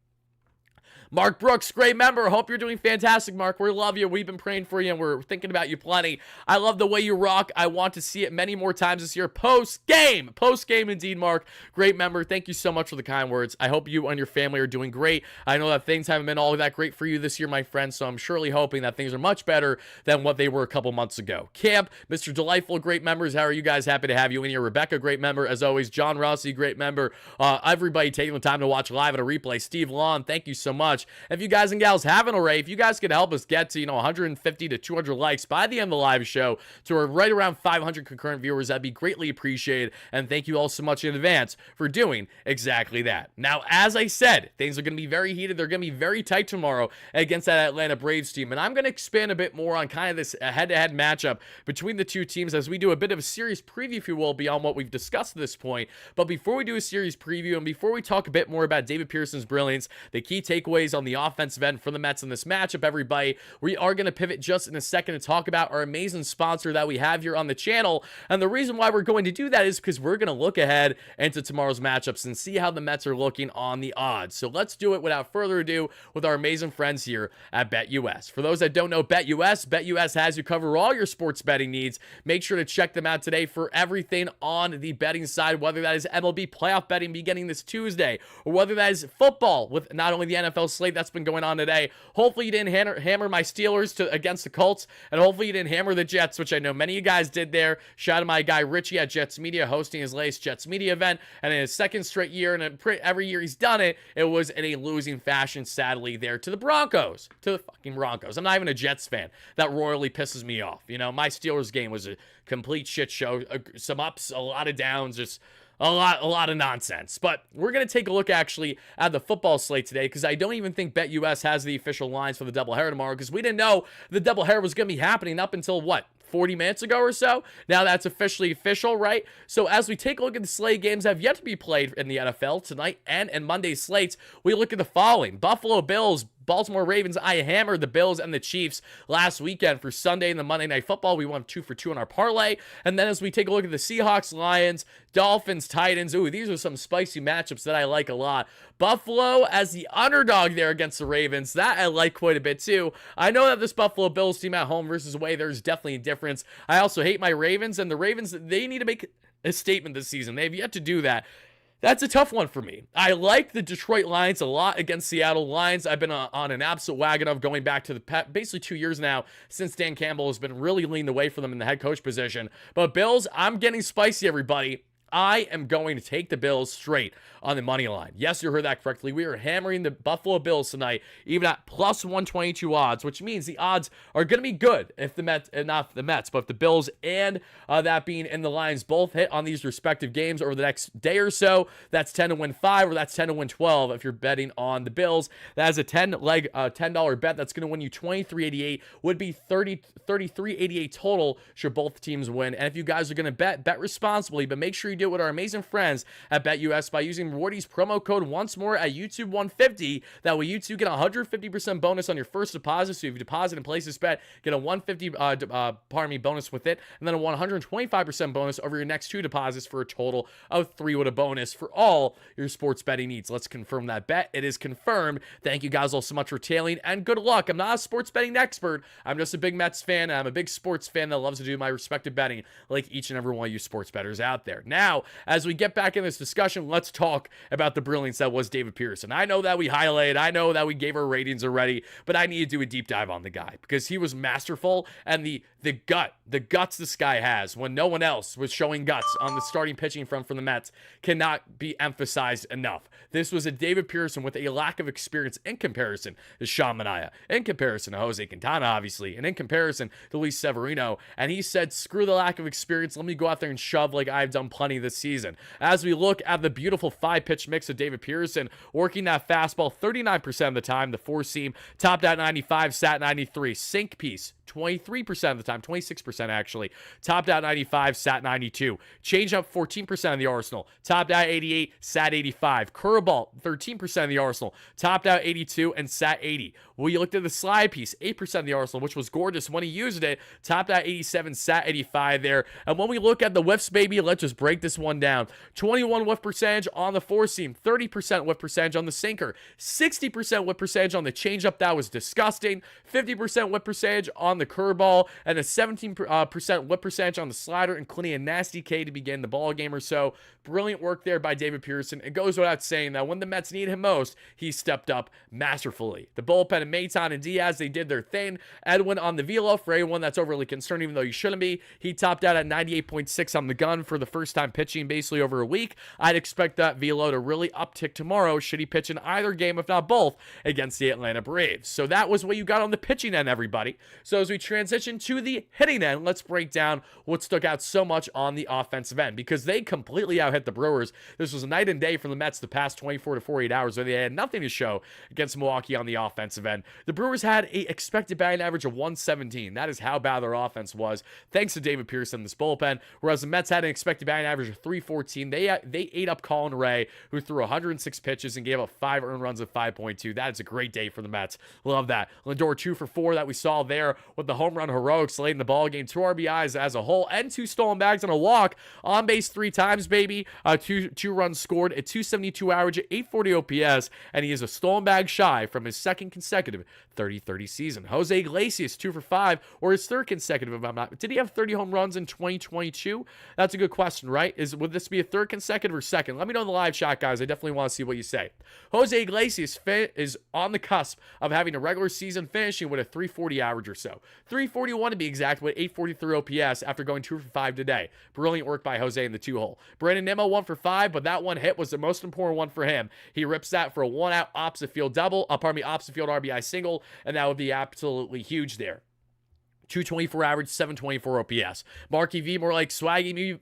Mark Brooks, great member. Hope you're doing fantastic, Mark. We love you. We've been praying for you, and we're thinking about you plenty. I love the way you rock. I want to see it many more times this year. Post-game. Post-game indeed, Mark. Great member. Thank you so much for the kind words. I hope you and your family are doing great. I know that things haven't been all that great for you this year, my friend, so I'm surely hoping that things are much better than what they were a couple months ago. Camp, Mr. Delightful, great members. How are you guys? Happy to have you in here. Rebecca, great member. As always, John Rossi, great member. Everybody taking the time to watch live at a replay. Steve Lawn, thank you so much. much. If you guys and gals haven't already, if you guys could help us get to, 150 to 200 likes by the end of the live show to right around 500 concurrent viewers, that'd be greatly appreciated. And thank you all so much in advance for doing exactly that. Now, as I said, things are going to be very heated. They're going to be very tight tomorrow against that Atlanta Braves team. And I'm going to expand a bit more on kind of this head-to-head matchup between the two teams as we do a bit of a series preview, if you will, beyond what we've discussed at this point. But before we do a series preview and before we talk a bit more about David Pearson's brilliance, the key takeaways on the offensive end for the Mets in this matchup, everybody, we are going to pivot just in a second to talk about our amazing sponsor that we have here on the channel. And the reason why we're going to do that is because we're going to look ahead into tomorrow's matchups and see how the Mets are looking on the odds. So let's do it without further ado with our amazing friends here at BetUS. For those that don't know BetUS has you cover all your sports betting needs. Make sure to check them out today for everything on the betting side, whether that is MLB playoff betting beginning this Tuesday, or whether that is football with not only the NFL slate that's been going on today. Hopefully you didn't hammer my Steelers against the Colts, and hopefully you didn't hammer the Jets, which I know many of you guys did there. Shout out to my guy Richie at Jets Media hosting his latest Jets Media event, and in his second straight year, and every year he's done it, it was in a losing fashion, sadly, there to the Broncos. To the fucking Broncos. I'm not even a Jets fan. That royally pisses me off. My Steelers game was a complete shit show. Some ups, a lot of downs, just a lot of nonsense. But we're going to take a look actually at the football slate today, because I don't even think BetUS has the official lines for the doubleheader tomorrow, because we didn't know the doubleheader was going to be happening up until what? 40 minutes ago or so. Now that's officially official, right? So as we take a look at the slate games that have yet to be played in the NFL tonight and Monday's slates, we look at the following. Buffalo Bills, Baltimore Ravens. I hammered the Bills and the Chiefs last weekend for Sunday in the Monday Night Football. We won 2 for 2 on our parlay. And then as we take a look at the Seahawks, Lions, Dolphins, Titans. Ooh, these are some spicy matchups that I like a lot. Buffalo as the underdog there against the Ravens. That I like quite a bit too. I know that this Buffalo Bills team at home versus away, there's definitely a difference. I also hate my Ravens, and the Ravens, they need to make a statement this season. They have yet to do that. That's a tough one for me. I like the Detroit Lions a lot against Seattle Lions. I've been on an absolute wagon of going back to basically 2 years now since Dan Campbell has been really leaning away from them in the head coach position. But Bills, I'm getting spicy, everybody. I am going to take the Bills straight on the money line. Yes, you heard that correctly. We are hammering the Buffalo Bills tonight, even at plus 122 odds, which means the odds are going to be good if the Mets, not the Mets, but if the Bills and that being in the Lions both hit on these respective games over the next day or so. That's 10 to win 5, or that's 10 to win 12 if you're betting on the Bills. That is a $10 bet that's going to win you $23.88, would be $33.88 total should both teams win. And if you guys are going to bet responsibly, but make sure you do it with our amazing friends at BetUS by using Wardy's promo code once more at YouTube 150. That way you too get a 150% bonus on your first deposit. So if you deposit and place this bet, get a 150 bonus with it, and then a 125% bonus over your next 2 deposits for a total of 3 with a bonus for all your sports betting needs. Let's confirm that bet. It is confirmed. Thank you guys all so much for tailing, and good luck. I'm not a sports betting expert. I'm just a big Mets fan. I'm a big sports fan that loves to do my respective betting like each and every one of you sports bettors out there. Now, as we get back in this discussion, let's talk about the brilliance that was David Pearson. I know that we highlighted, I know that we gave our ratings already, but I need to do a deep dive on the guy because he was masterful, and the guts this guy has when no one else was showing guts on the starting pitching front for the Mets cannot be emphasized enough. This was a David Pearson with a lack of experience in comparison to Sean Manaea, in comparison to Jose Quintana, obviously, and in comparison to Luis Severino. And he said, screw the lack of experience. Let me go out there and shove like I've done plenty this season. As we look at the beautiful 5-pitch mix of David Pearson, working that fastball 39% of the time, the 4-seam, topped out 95, sat 93, sink piece, 23% of the time, 26% actually. Topped out 95, sat 92. Changeup, 14% of the arsenal. Topped out 88, sat 85. Curveball, 13% of the arsenal. Topped out 82 and sat 80. We looked at the slide piece, 8% of the arsenal, which was gorgeous when he used it. Topped out 87, sat 85 there. And when we look at the whiffs, baby, let's just break this one down. 21 whiff percentage on the 4-seam, 30% whiff percentage on the sinker, 60% whiff percentage on the changeup. That was disgusting. 50% whiff percentage on the curveball, and a 17% whip percentage on the slider, including a nasty K to begin the ball game or so. Brilliant work there by David Pearson. It goes without saying that when the Mets need him most, he stepped up masterfully. The bullpen and Maton and Diaz, they did their thing. Edwin on the velo, for anyone that's overly concerned, even though you shouldn't be, he topped out at 98.6 on the gun for the first time time pitching basically over a week. I'd expect that velo to really uptick tomorrow should he pitch in either game, if not both, against the Atlanta Braves. So that was what you got on the pitching end, everybody. So as we transition to the hitting end, let's break down what stuck out so much on the offensive end, because they completely out-hit the Brewers. This was a night and day for the Mets the past 24 to 48 hours, where they had nothing to show against Milwaukee on the offensive end. The Brewers had a expected batting average of 117. That is how bad their offense was, thanks to David Pearson in this bullpen, whereas the Mets had an expected batting average of 314. They ate up Colin Ray, who threw 106 pitches and gave up 5 earned runs of 5.2. That is a great day for the Mets. Love that. Lindor 2 for 4 that we saw there with the home run heroics late in the ball game. 2 RBIs as a whole and 2 stolen bags and a walk. On base 3 times, baby. Two runs scored at 272 average at 840 OPS, and he is a stolen bag shy from his second consecutive 30-30 season. Jose Iglesias 2 for 5, or his third consecutive, if I'm not. Did he have 30 home runs in 2022? That's a good question, right? Would this be a third consecutive or second? Let me know in the live chat, guys. I definitely want to see what you say. Jose Iglesias is on the cusp of having a regular season finishing with a 340 average or so. 341 to be exact, with 843 OPS after going 2 for 5 today. Brilliant work by Jose in the 2-hole. Brandon Nimmo 1 for 5, but that one hit was the most important one for him. He rips that for a 1-out opposite field opposite field RBI single, and that would be absolutely huge there. 224 average, 724 OPS. Marky V, more like Swaggy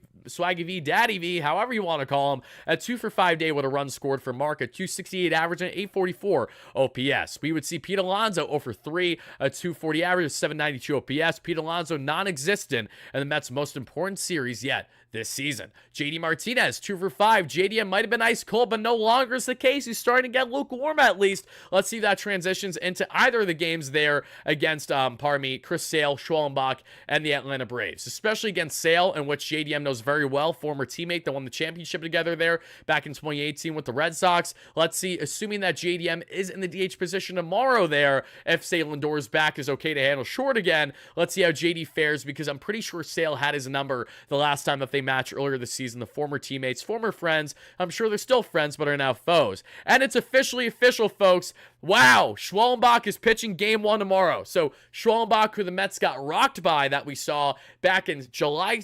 V, Daddy V, however you want to call him, a 2 for 5 day with a run scored for Mark, a 268 average and 844 OPS. We would see Pete Alonso 0 for 3, a 240 average, 792 OPS. Pete Alonso non-existent in the Mets' most important series yet this season. JD Martinez 2 for 5. JDM might have been ice cold, but no longer is the case. He's starting to get lukewarm at least. Let's see if that transitions into either of the games there against, Chris Sale, Schwellenbach, and the Atlanta Braves, especially against Sale, in which JDM knows very well, former teammate that won the championship together there back in 2018 with the Red Sox. Let's see, assuming that JDM is in the DH position tomorrow there, if say Lindor's back is okay to handle short again, let's see how JD fares, because I'm pretty sure Sale had his number the last time that they matched earlier this season. The former teammates, former friends, I'm sure they're still friends, but are now foes. And it's officially official, folks. Wow, Schwellenbach is pitching game 1 tomorrow. So Schwellenbach, who the Mets got rocked by, that we saw back in July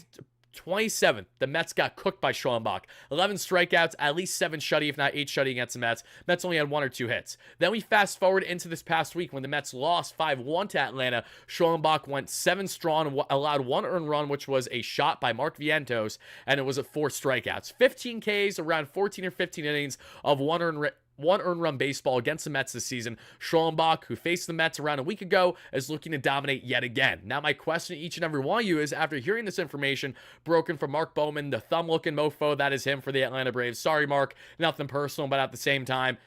27th, the Mets got cooked by Schwellenbach. 11 strikeouts, at least 7 shutty, if not 8 shutty against the Mets. Mets only had 1 or 2 hits. Then we fast forward into this past week when the Mets lost 5-1 to Atlanta. Schwellenbach went 7 strong and allowed 1 earned run, which was a shot by Mark Vientos, and it was at 4 strikeouts. 15 Ks, around 14 or 15 innings of 1 earned run baseball against the Mets this season. Schwellenbach, who faced the Mets around a week ago, is looking to dominate yet again. Now, my question to each and every one of you is, after hearing this information broken from Mark Bowman, the thumb-looking mofo that is him for the Atlanta Braves. Sorry, Mark, nothing personal, but at the same time,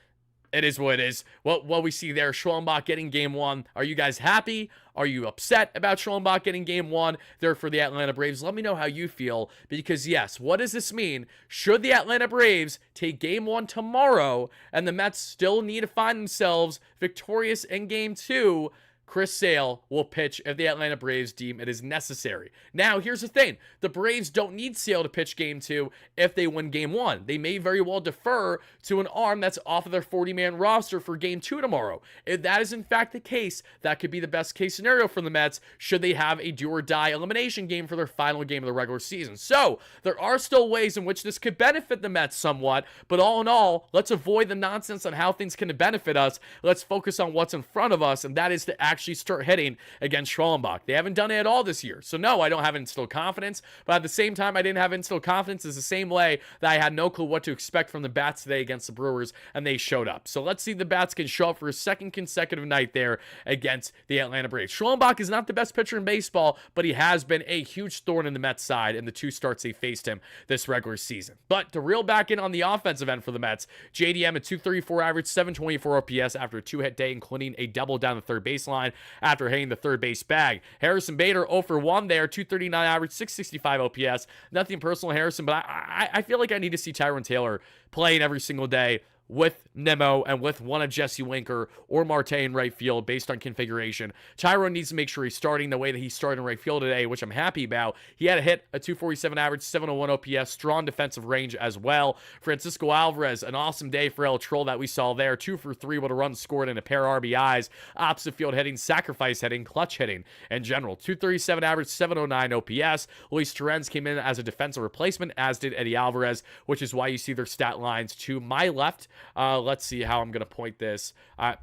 it is what it is. What we see there, Schwellenbach getting game 1. Are you guys happy? Are you upset about Schwellenbach getting game 1 there for the Atlanta Braves? Let me know how you feel, because yes, what does this mean? Should the Atlanta Braves take game 1 tomorrow and the Mets still need to find themselves victorious in game 2, Chris Sale will pitch if the Atlanta Braves deem it is necessary. Now, here's the thing. The Braves don't need Sale to pitch game 2 if they win game 1. They may very well defer to an arm that's off of their 40-man roster for game 2 tomorrow. If that is in fact the case, that could be the best case scenario for the Mets should they have a do-or-die elimination game for their final game of the regular season. So, there are still ways in which this could benefit the Mets somewhat, but all in all, let's avoid the nonsense on how things can benefit us. Let's focus on what's in front of us, and that is to actually start hitting against Schwellenbach. They haven't done it at all this year. So no, I don't have instilled confidence, but at the same time, I didn't have instilled confidence is the same way that I had no clue what to expect from the bats today against the Brewers, and they showed up. So let's see if the bats can show up for a second consecutive night there against the Atlanta Braves. Schwellenbach is not the best pitcher in baseball, but he has been a huge thorn in the Mets side in the 2 starts they faced him this regular season. But to reel back in on the offensive end for the Mets, JDM at 234 average, 724 OPS after a 2-hit day, including a double down the third baseline after hitting the third base bag. Harrison Bader 0 for 1 there, 239 average, 665 OPS. Nothing personal, Harrison, but I feel like I need to see Tyrone Taylor playing every single day with Nemo and with one of Jesse Winker or Marte in right field based on configuration. Tyrone needs to make sure he's starting the way that he started in right field today, which I'm happy about. He had a hit, a 247 average, 701 OPS, strong defensive range as well. Francisco Alvarez, an awesome day for El Troll that we saw there. 2 for 3 with a run scored and a pair of RBIs. Opposite field hitting, sacrifice hitting, clutch hitting in general. 237 average, 709 OPS. Luis Torrens came in as a defensive replacement, as did Eddie Alvarez, which is why you see their stat lines to my left. Let's see how I'm going to point this.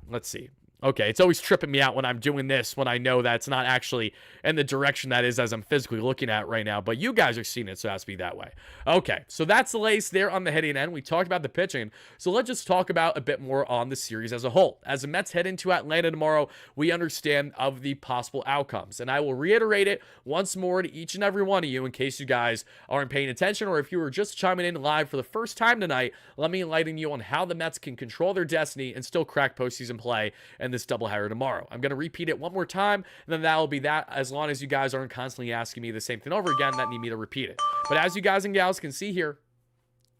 Let's see. Okay, it's always tripping me out when I'm doing this, when I know that's not actually in the direction that is as I'm physically looking at right now, but you guys are seeing it, so it has to be that way. Okay, so that's the lace there on the hitting end. We talked about the pitching, so let's just talk about a bit more on the series as a whole. As the Mets head into Atlanta tomorrow, we understand of the possible outcomes, and I will reiterate it once more to each and every one of you in case you guys aren't paying attention, or if you were just chiming in live for the first time tonight, let me enlighten you on how the Mets can control their destiny and still crack postseason play and this doubleheader tomorrow. I'm going to repeat it one more time, and then that will be that, as long as you guys aren't constantly asking me the same thing over again that need me to repeat it. But as you guys and gals can see here,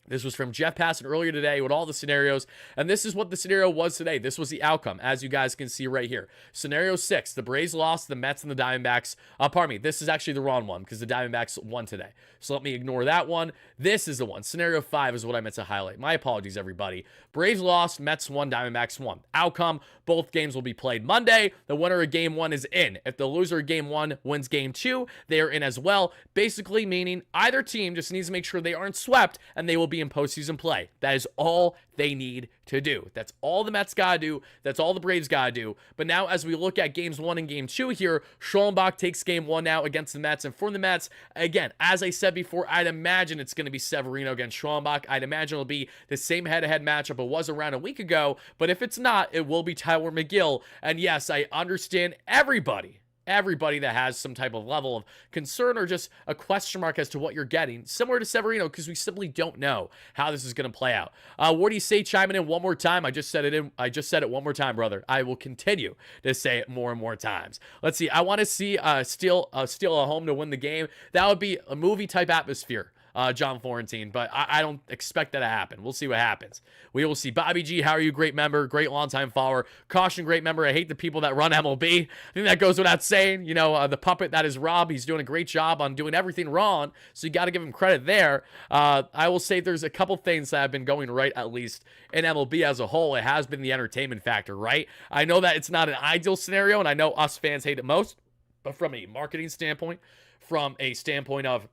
this was from Jeff Passan earlier today with all the scenarios, and this is what the scenario was today. This was the outcome, as you guys can see right here. Scenario 6, the Braves lost, the Mets and the Diamondbacks. Pardon me, this is actually the wrong one because the Diamondbacks won today. So let me ignore that one. This is the one. Scenario 5 is what I meant to highlight. My apologies, everybody. Braves lost, Mets won, Diamondbacks won. Outcome, both games will be played Monday. The winner of Game 1 is in. If the loser of Game 1 wins Game 2, they are in as well. Basically meaning either team just needs to make sure they aren't swept, and they will be in postseason play. That is all they need to do. That's all the Mets gotta do. That's all the Braves gotta do. But now as we look at Games 1 and Game 2 here, Schoenbach takes Game 1 now against the Mets. And for the Mets, again, as I said before, I'd imagine it's going to be Severino against Schoenbach. I'd imagine it'll be the same head-to-head matchup it was around a week ago. But if it's not, it will be Tyler McGill. And yes, I understand everybody that has some type of level of concern or just a question mark as to what you're getting, similar to Severino, because we simply don't know how this is going to play out. What do you say? Chiming in one more time. I just said it one more time, brother. I will continue to say it more and more times. Let's see. I want to see steal a home to win the game. That would be a movie type atmosphere. John Florentine, but I don't expect that to happen. We'll see what happens. We will see. Bobby G, how are you? Great member, great longtime follower. Caution, great member. I hate the people that run MLB. I think that goes without saying. You know, the puppet that is Rob, he's doing a great job on doing everything wrong, so you got to give him credit there. I will say there's a couple things that have been going right, at least in MLB as a whole. It has been the entertainment factor, right? I know that it's not an ideal scenario, and I know us fans hate it most, but from a marketing standpoint, from a standpoint of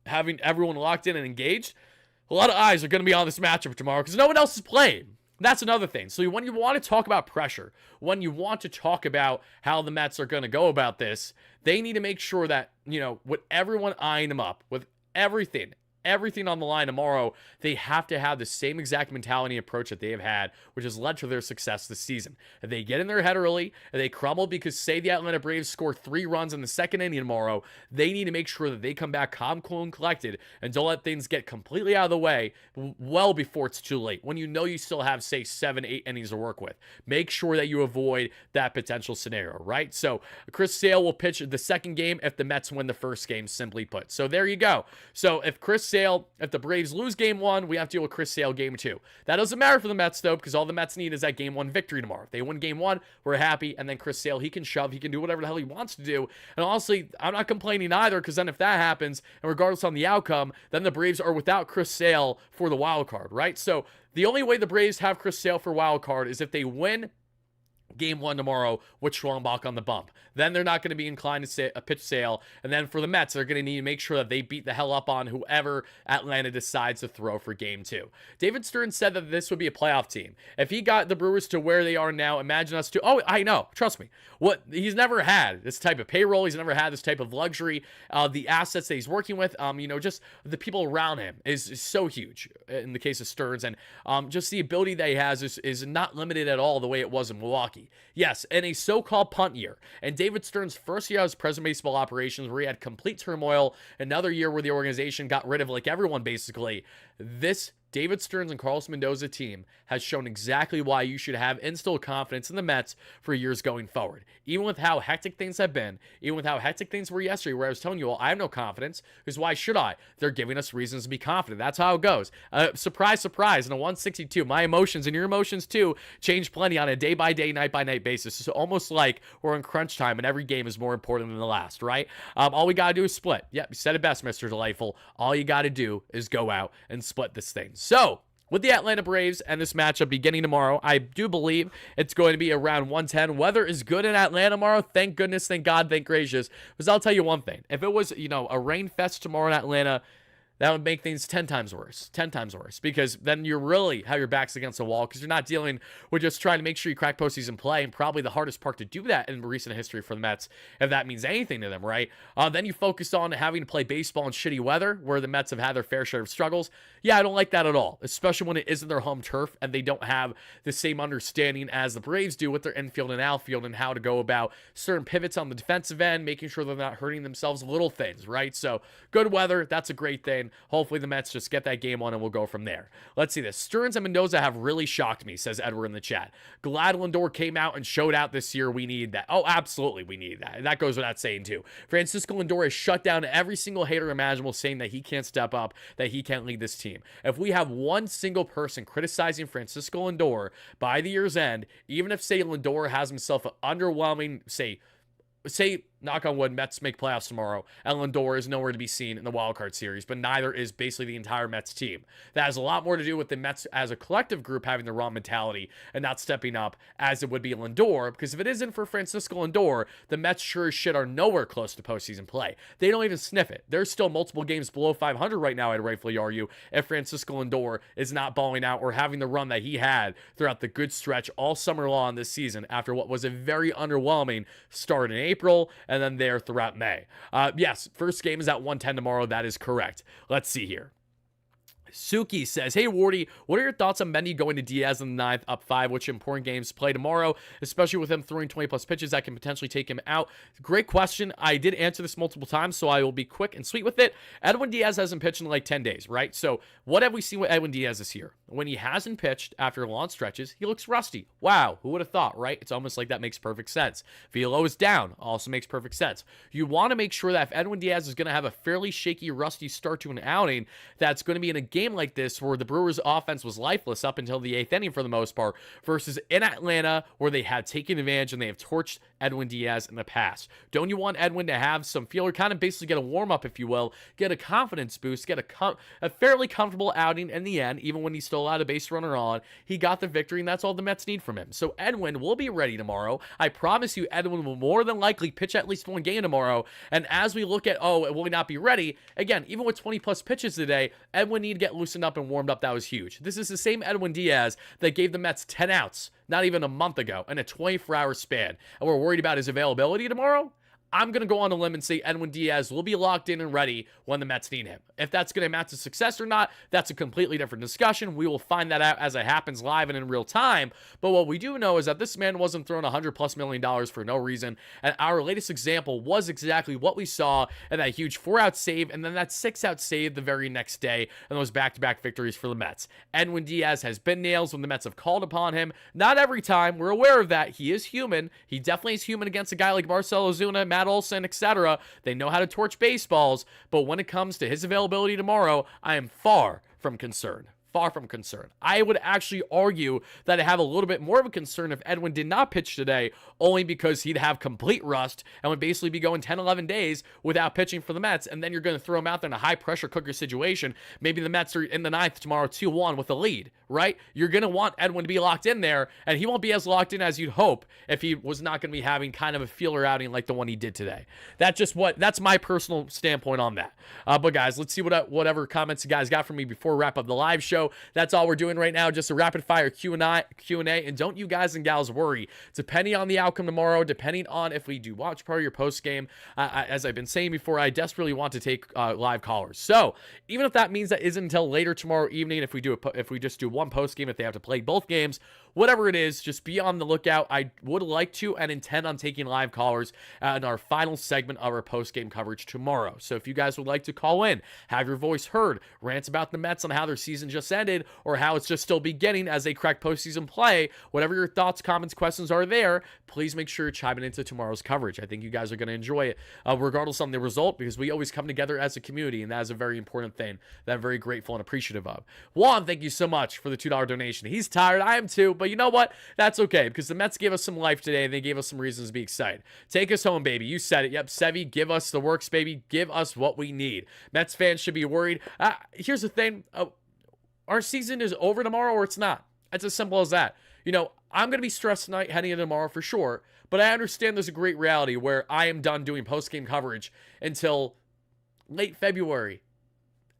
having everyone locked in and engaged, a lot of eyes are going to be on this matchup tomorrow because no one else is playing. That's another thing. So when you want to talk about pressure, when you want to talk about how the Mets are going to go about this, they need to make sure that, you know, with everyone eyeing them up, with everything on the line tomorrow, they have to have the same exact mentality approach that they have had, which has led to their success this season. If they get in their head early, if they crumble because, say, the Atlanta Braves score 3 runs in the second inning tomorrow, they need to make sure that they come back calm, cool, and collected and don't let things get completely out of the way well before it's too late. When you know you still have, say, 7, 8 innings to work with, make sure that you avoid that potential scenario, right? So Chris Sale will pitch the second game if the Mets win the first game, simply put. So there you go. So if the Braves lose Game 1, we have to deal with Chris Sale Game 2. That doesn't matter for the Mets, though, because all the Mets need is that Game 1 victory tomorrow. If they win Game 1, we're happy, and then Chris Sale, he can shove, he can do whatever the hell he wants to do. And honestly, I'm not complaining either, because then if that happens, and regardless on the outcome, then the Braves are without Chris Sale for the wild card, right? So the only way the Braves have Chris Sale for wild card is if they win Game 1 tomorrow with Schwalmbach on the bump. Then they're not going to be inclined to pitch Sale. And then for the Mets, they're going to need to make sure that they beat the hell up on whoever Atlanta decides to throw for Game 2. David Stern said that this would be a playoff team. If he got the Brewers to where they are now, imagine us to... Oh, I know. Trust me. He's never had this type of payroll. He's never had this type of luxury. The assets that he's working with, just the people around him is so huge in the case of Stearns. And just the ability that he has is not limited at all the way it was in Milwaukee. Yes, in a so-called punt year. And David Stern's first year as president of baseball operations, where he had complete turmoil, another year where the organization got rid of like everyone basically, this David Stearns and Carlos Mendoza team has shown exactly why you should have instilled confidence in the Mets for years going forward. Even with how hectic things have been, even with how hectic things were yesterday, where I was telling you, well, I have no confidence, because why should I? They're giving us reasons to be confident. That's how it goes. Surprise, surprise, in a 162, my emotions and your emotions too change plenty on a day-by-day, night-by-night basis. It's almost like we're in crunch time and every game is more important than the last, right? All we got to do is split. Yep, you said it best, Mr. Delightful. All you got to do is go out and split this thing. So, with the Atlanta Braves and this matchup beginning tomorrow, I do believe it's going to be around 110. Weather is good in Atlanta tomorrow. Thank goodness, thank God, thank gracious. Because I'll tell you one thing. If it was, a rain fest tomorrow in Atlanta, that would make things 10 times worse. 10 times worse. Because then you really have your backs against the wall, because you're not dealing with just trying to make sure you crack postseason play, and probably the hardest part to do that in recent history for the Mets, if that means anything to them, right? Then you focus on having to play baseball in shitty weather, where the Mets have had their fair share of struggles. Yeah, I don't like that at all, especially when it isn't their home turf and they don't have the same understanding as the Braves do with their infield and outfield and how to go about certain pivots on the defensive end, making sure they're not hurting themselves, little things, right? So, good weather, that's a great thing. Hopefully the Mets just get that game on and we'll go from there. Let's see this. Stearns and Mendoza have really shocked me, says Edward in the chat. Glad Lindor came out and showed out this year. We need that. Oh, absolutely, we need that. That goes without saying, too. Francisco Lindor has shut down every single hater imaginable, saying that he can't step up, that he can't lead this team. If we have one single person criticizing Francisco Lindor by the year's end, even if, say, Lindor has himself an underwhelming, say, knock on wood, Mets make playoffs tomorrow, and Lindor is nowhere to be seen in the wildcard series, but neither is basically the entire Mets team. That has a lot more to do with the Mets as a collective group having the wrong mentality and not stepping up as it would be Lindor, because if it isn't for Francisco Lindor, the Mets sure as shit are nowhere close to postseason play. They don't even sniff it. There's still multiple games below 500 right now, I'd rightfully argue, if Francisco Lindor is not balling out or having the run that he had throughout the good stretch all summer long this season after what was a very underwhelming start in April and then there throughout May. Yes, first game is at 110 tomorrow. That is correct. Let's see here. Suki says, hey, Wardy, what are your thoughts on Mendy going to Diaz in the ninth, up 5? Which important games to play tomorrow, especially with him throwing 20-plus pitches that can potentially take him out? Great question. I did answer this multiple times, so I will be quick and sweet with it. Edwin Diaz hasn't pitched in like 10 days, right? So what have we seen with Edwin Diaz this year? When he hasn't pitched after long stretches, he looks rusty. Wow, who would have thought, right? It's almost like that makes perfect sense. Velo is down, also makes perfect sense. You want to make sure that if Edwin Diaz is going to have a fairly shaky, rusty start to an outing, that's going to be in a game like this where the Brewers offense was lifeless up until the 8th inning for the most part, versus in Atlanta where they have taken advantage and they have torched Edwin Diaz in the past. Don't you want Edwin to have some feeler, kind of basically get a warm-up, if you will, get a confidence boost, get a fairly comfortable outing in the end, even when he still had a base runner on? He got the victory, and that's all the Mets need from him. So Edwin will be ready tomorrow. I promise you, Edwin will more than likely pitch at least one game tomorrow, and as we look at, will he not be ready? Again, even with 20-plus pitches today, Edwin need to get loosened up and warmed up. That was huge. This is the same Edwin Diaz that gave the Mets 10 outs not even a month ago in a 24-hour span, and we're worried about his availability tomorrow. I'm going to go on a limb and say Edwin Diaz will be locked in and ready when the Mets need him. If that's going to amount to success or not, that's a completely different discussion. We will find that out as it happens live and in real time. But what we do know is that this man wasn't throwing $100+ million for no reason. And our latest example was exactly what we saw in that huge 4-out save and then that 6-out save the very next day and those back-to-back victories for the Mets. Edwin Diaz has been nails when the Mets have called upon him. Not every time. We're aware of that. He is human. He definitely is human against a guy like Marcell Ozuna, Matt Olson, etc. They know how to torch baseballs, but when it comes to his availability tomorrow, I am far from concerned. Far from concerned. I would actually argue that I have a little bit more of a concern if Edwin did not pitch today, only because he'd have complete rust and would basically be going 10, 11 days without pitching for the Mets, and then you're going to throw him out there in a high-pressure cooker situation. Maybe the Mets are in the ninth tomorrow 2-1 with a lead, right? You're going to want Edwin to be locked in there, and he won't be as locked in as you'd hope if he was not going to be having kind of a feeler outing like the one he did today. That's my personal standpoint on that. But guys, let's see whatever comments you guys got from me before we wrap up the live show. That's all we're doing right now, just a rapid fire Q&A, and don't you guys and gals worry. Depending on the outcome tomorrow, depending on if we do watch part of your post game, as I've been saying before, I desperately want to take live callers. So even if that means that isn't until later tomorrow evening, if we just do one post game, if they have to play both games, whatever it is, just be on the lookout. I would like to and intend on taking live callers in our final segment of our post-game coverage tomorrow. So if you guys would like to call in, have your voice heard, rant about the Mets on how their season just ended or how it's just still beginning as they crack postseason play, whatever your thoughts, comments, questions are there, please make sure you're chiming into tomorrow's coverage. I think you guys are going to enjoy it, regardless on the result, because we always come together as a community, and that is a very important thing that I'm very grateful and appreciative of. Juan, thank you so much for the $2 donation. He's tired. I am too, but you know what? That's okay, because the Mets gave us some life today, and they gave us some reasons to be excited. Take us home, baby. You said it. Yep, Sevy, give us the works, baby. Give us what we need. Mets fans should be worried. Here's the thing. Our season is over tomorrow, or it's not. It's as simple as that. You know, I'm going to be stressed tonight heading into tomorrow for sure, but I understand there's a great reality where I am done doing post-game coverage until late February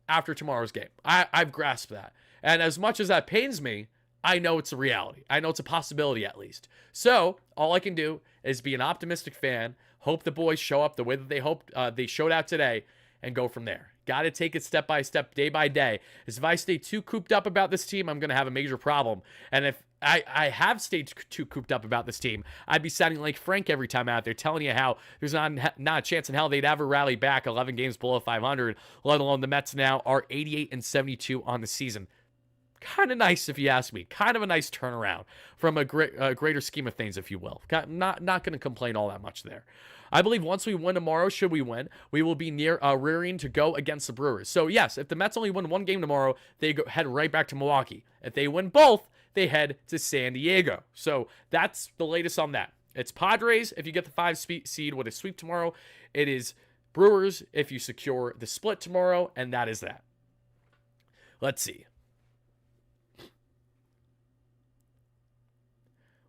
after tomorrow's game. I've grasped that. And as much as that pains me, I know it's a reality. I know it's a possibility at least. So all I can do is be an optimistic fan, hope the boys show up the way that they hoped they showed out today, and go from there. Got to take it step by step, day by day. As if I stay too cooped up about this team, I'm going to have a major problem. And if I have stayed too cooped up about this team, I'd be sounding like Frank every time out there, telling you how there's not a chance in hell they'd ever rally back 11 games below 500, let alone the Mets now are 88-72 on the season. Kind of nice, if you ask me. Kind of a nice turnaround from a greater scheme of things, if you will. Not going to complain all that much there. I believe once we win tomorrow, should we win, we will be near rearing to go against the Brewers. So yes, if the Mets only win one game tomorrow, they head right back to Milwaukee. If they win both, they head to San Diego. So that's the latest on that. It's Padres if you get the 5 seed with a sweep tomorrow. It is Brewers if you secure the split tomorrow, and that is that. Let's see.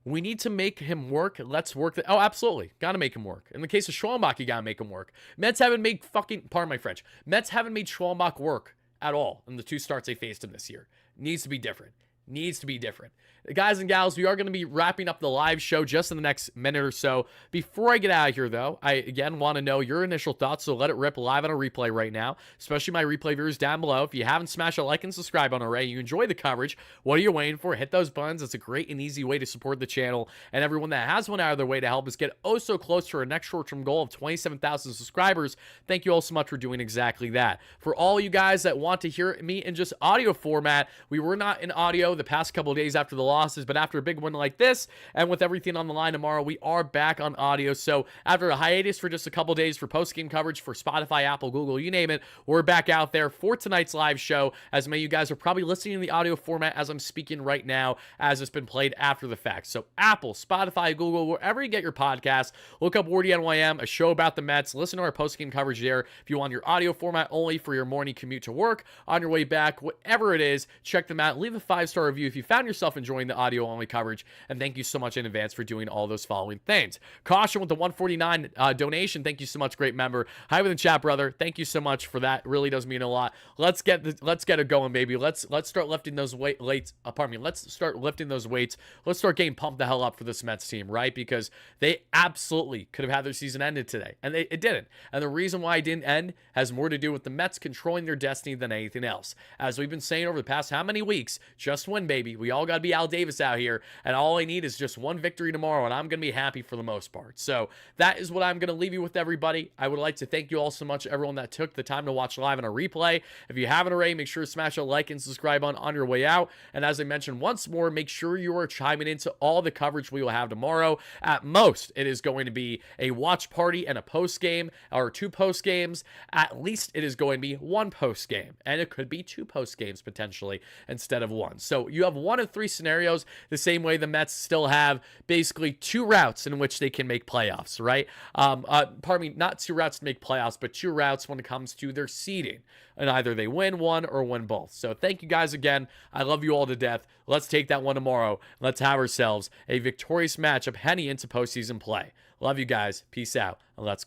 We need to make him work. Let's work. Oh, absolutely. Got to make him work. In the case of Schwalmbach, you got to make him work. Mets haven't made pardon my French. Mets haven't made Schwalmbach work at all in the 2 starts they faced him this year. Needs to be different. Needs to be different. Guys and gals, we are going to be wrapping up the live show just in the next minute or so. Before I get out of here, though, I, again, want to know your initial thoughts, so let it rip live on a replay right now, especially my replay viewers down below. If you haven't smashed a like and subscribe on already, you enjoy the coverage, what are you waiting for? Hit those buttons. It's a great and easy way to support the channel, and everyone that has went out of their way to help us get oh so close to our next short-term goal of 27,000 subscribers. Thank you all so much for doing exactly that. For all you guys that want to hear me in just audio format, we were not in audio the past couple of days after the losses, but after a big win like this, and with everything on the line tomorrow, we are back on audio. So after a hiatus for just a couple days for post-game coverage for Spotify, Apple, Google, you name it, we're back out there for tonight's live show, as many of you guys are probably listening in the audio format as I'm speaking right now, as it's been played after the fact. So Apple, Spotify, Google, wherever you get your podcasts, look up WardyNYM, a show about the Mets, listen to our post-game coverage there. If you want your audio format only for your morning commute to work, on your way back, whatever it is, check them out. Leave a 5-star review if you found yourself enjoying the audio-only coverage, and thank you so much in advance for doing all those following things. Caution with the 149 donation. Thank you so much, great member. Hi with the chat, brother. Thank you so much for that. Really does mean a lot. Let's get it going, baby. Let's start lifting those weights. Let's start lifting those weights. Let's start getting pumped the hell up for this Mets team, right? Because they absolutely could have had their season ended today, and it didn't. And the reason why it didn't end has more to do with the Mets controlling their destiny than anything else. As we've been saying over the past how many weeks, just win, baby. We all got to be Al Davis out here, and all I need is just one victory tomorrow, and I'm going to be happy for the most part. So that is what I'm going to leave you with, everybody. I would like to thank you all so much, everyone that took the time to watch live on a replay. If you haven't already, make sure to smash a like and subscribe on your way out. And as I mentioned once more, make sure you are chiming into all the coverage we will have tomorrow. At most, it is going to be a watch party and a post game, or 2 post games. At least it is going to be 1 post game, and it could be 2 post games potentially instead of 1. So you have 1 of 3 scenarios, the same way the Mets still have basically 2 routes in which they can make playoffs, right? Pardon me, not 2 routes to make playoffs, but 2 routes when it comes to their seeding. And either they win one or win both. So thank you guys again. I love you all to death. Let's take that one tomorrow. Let's have ourselves a victorious matchup heading into postseason play. Love you guys. Peace out. And let's go.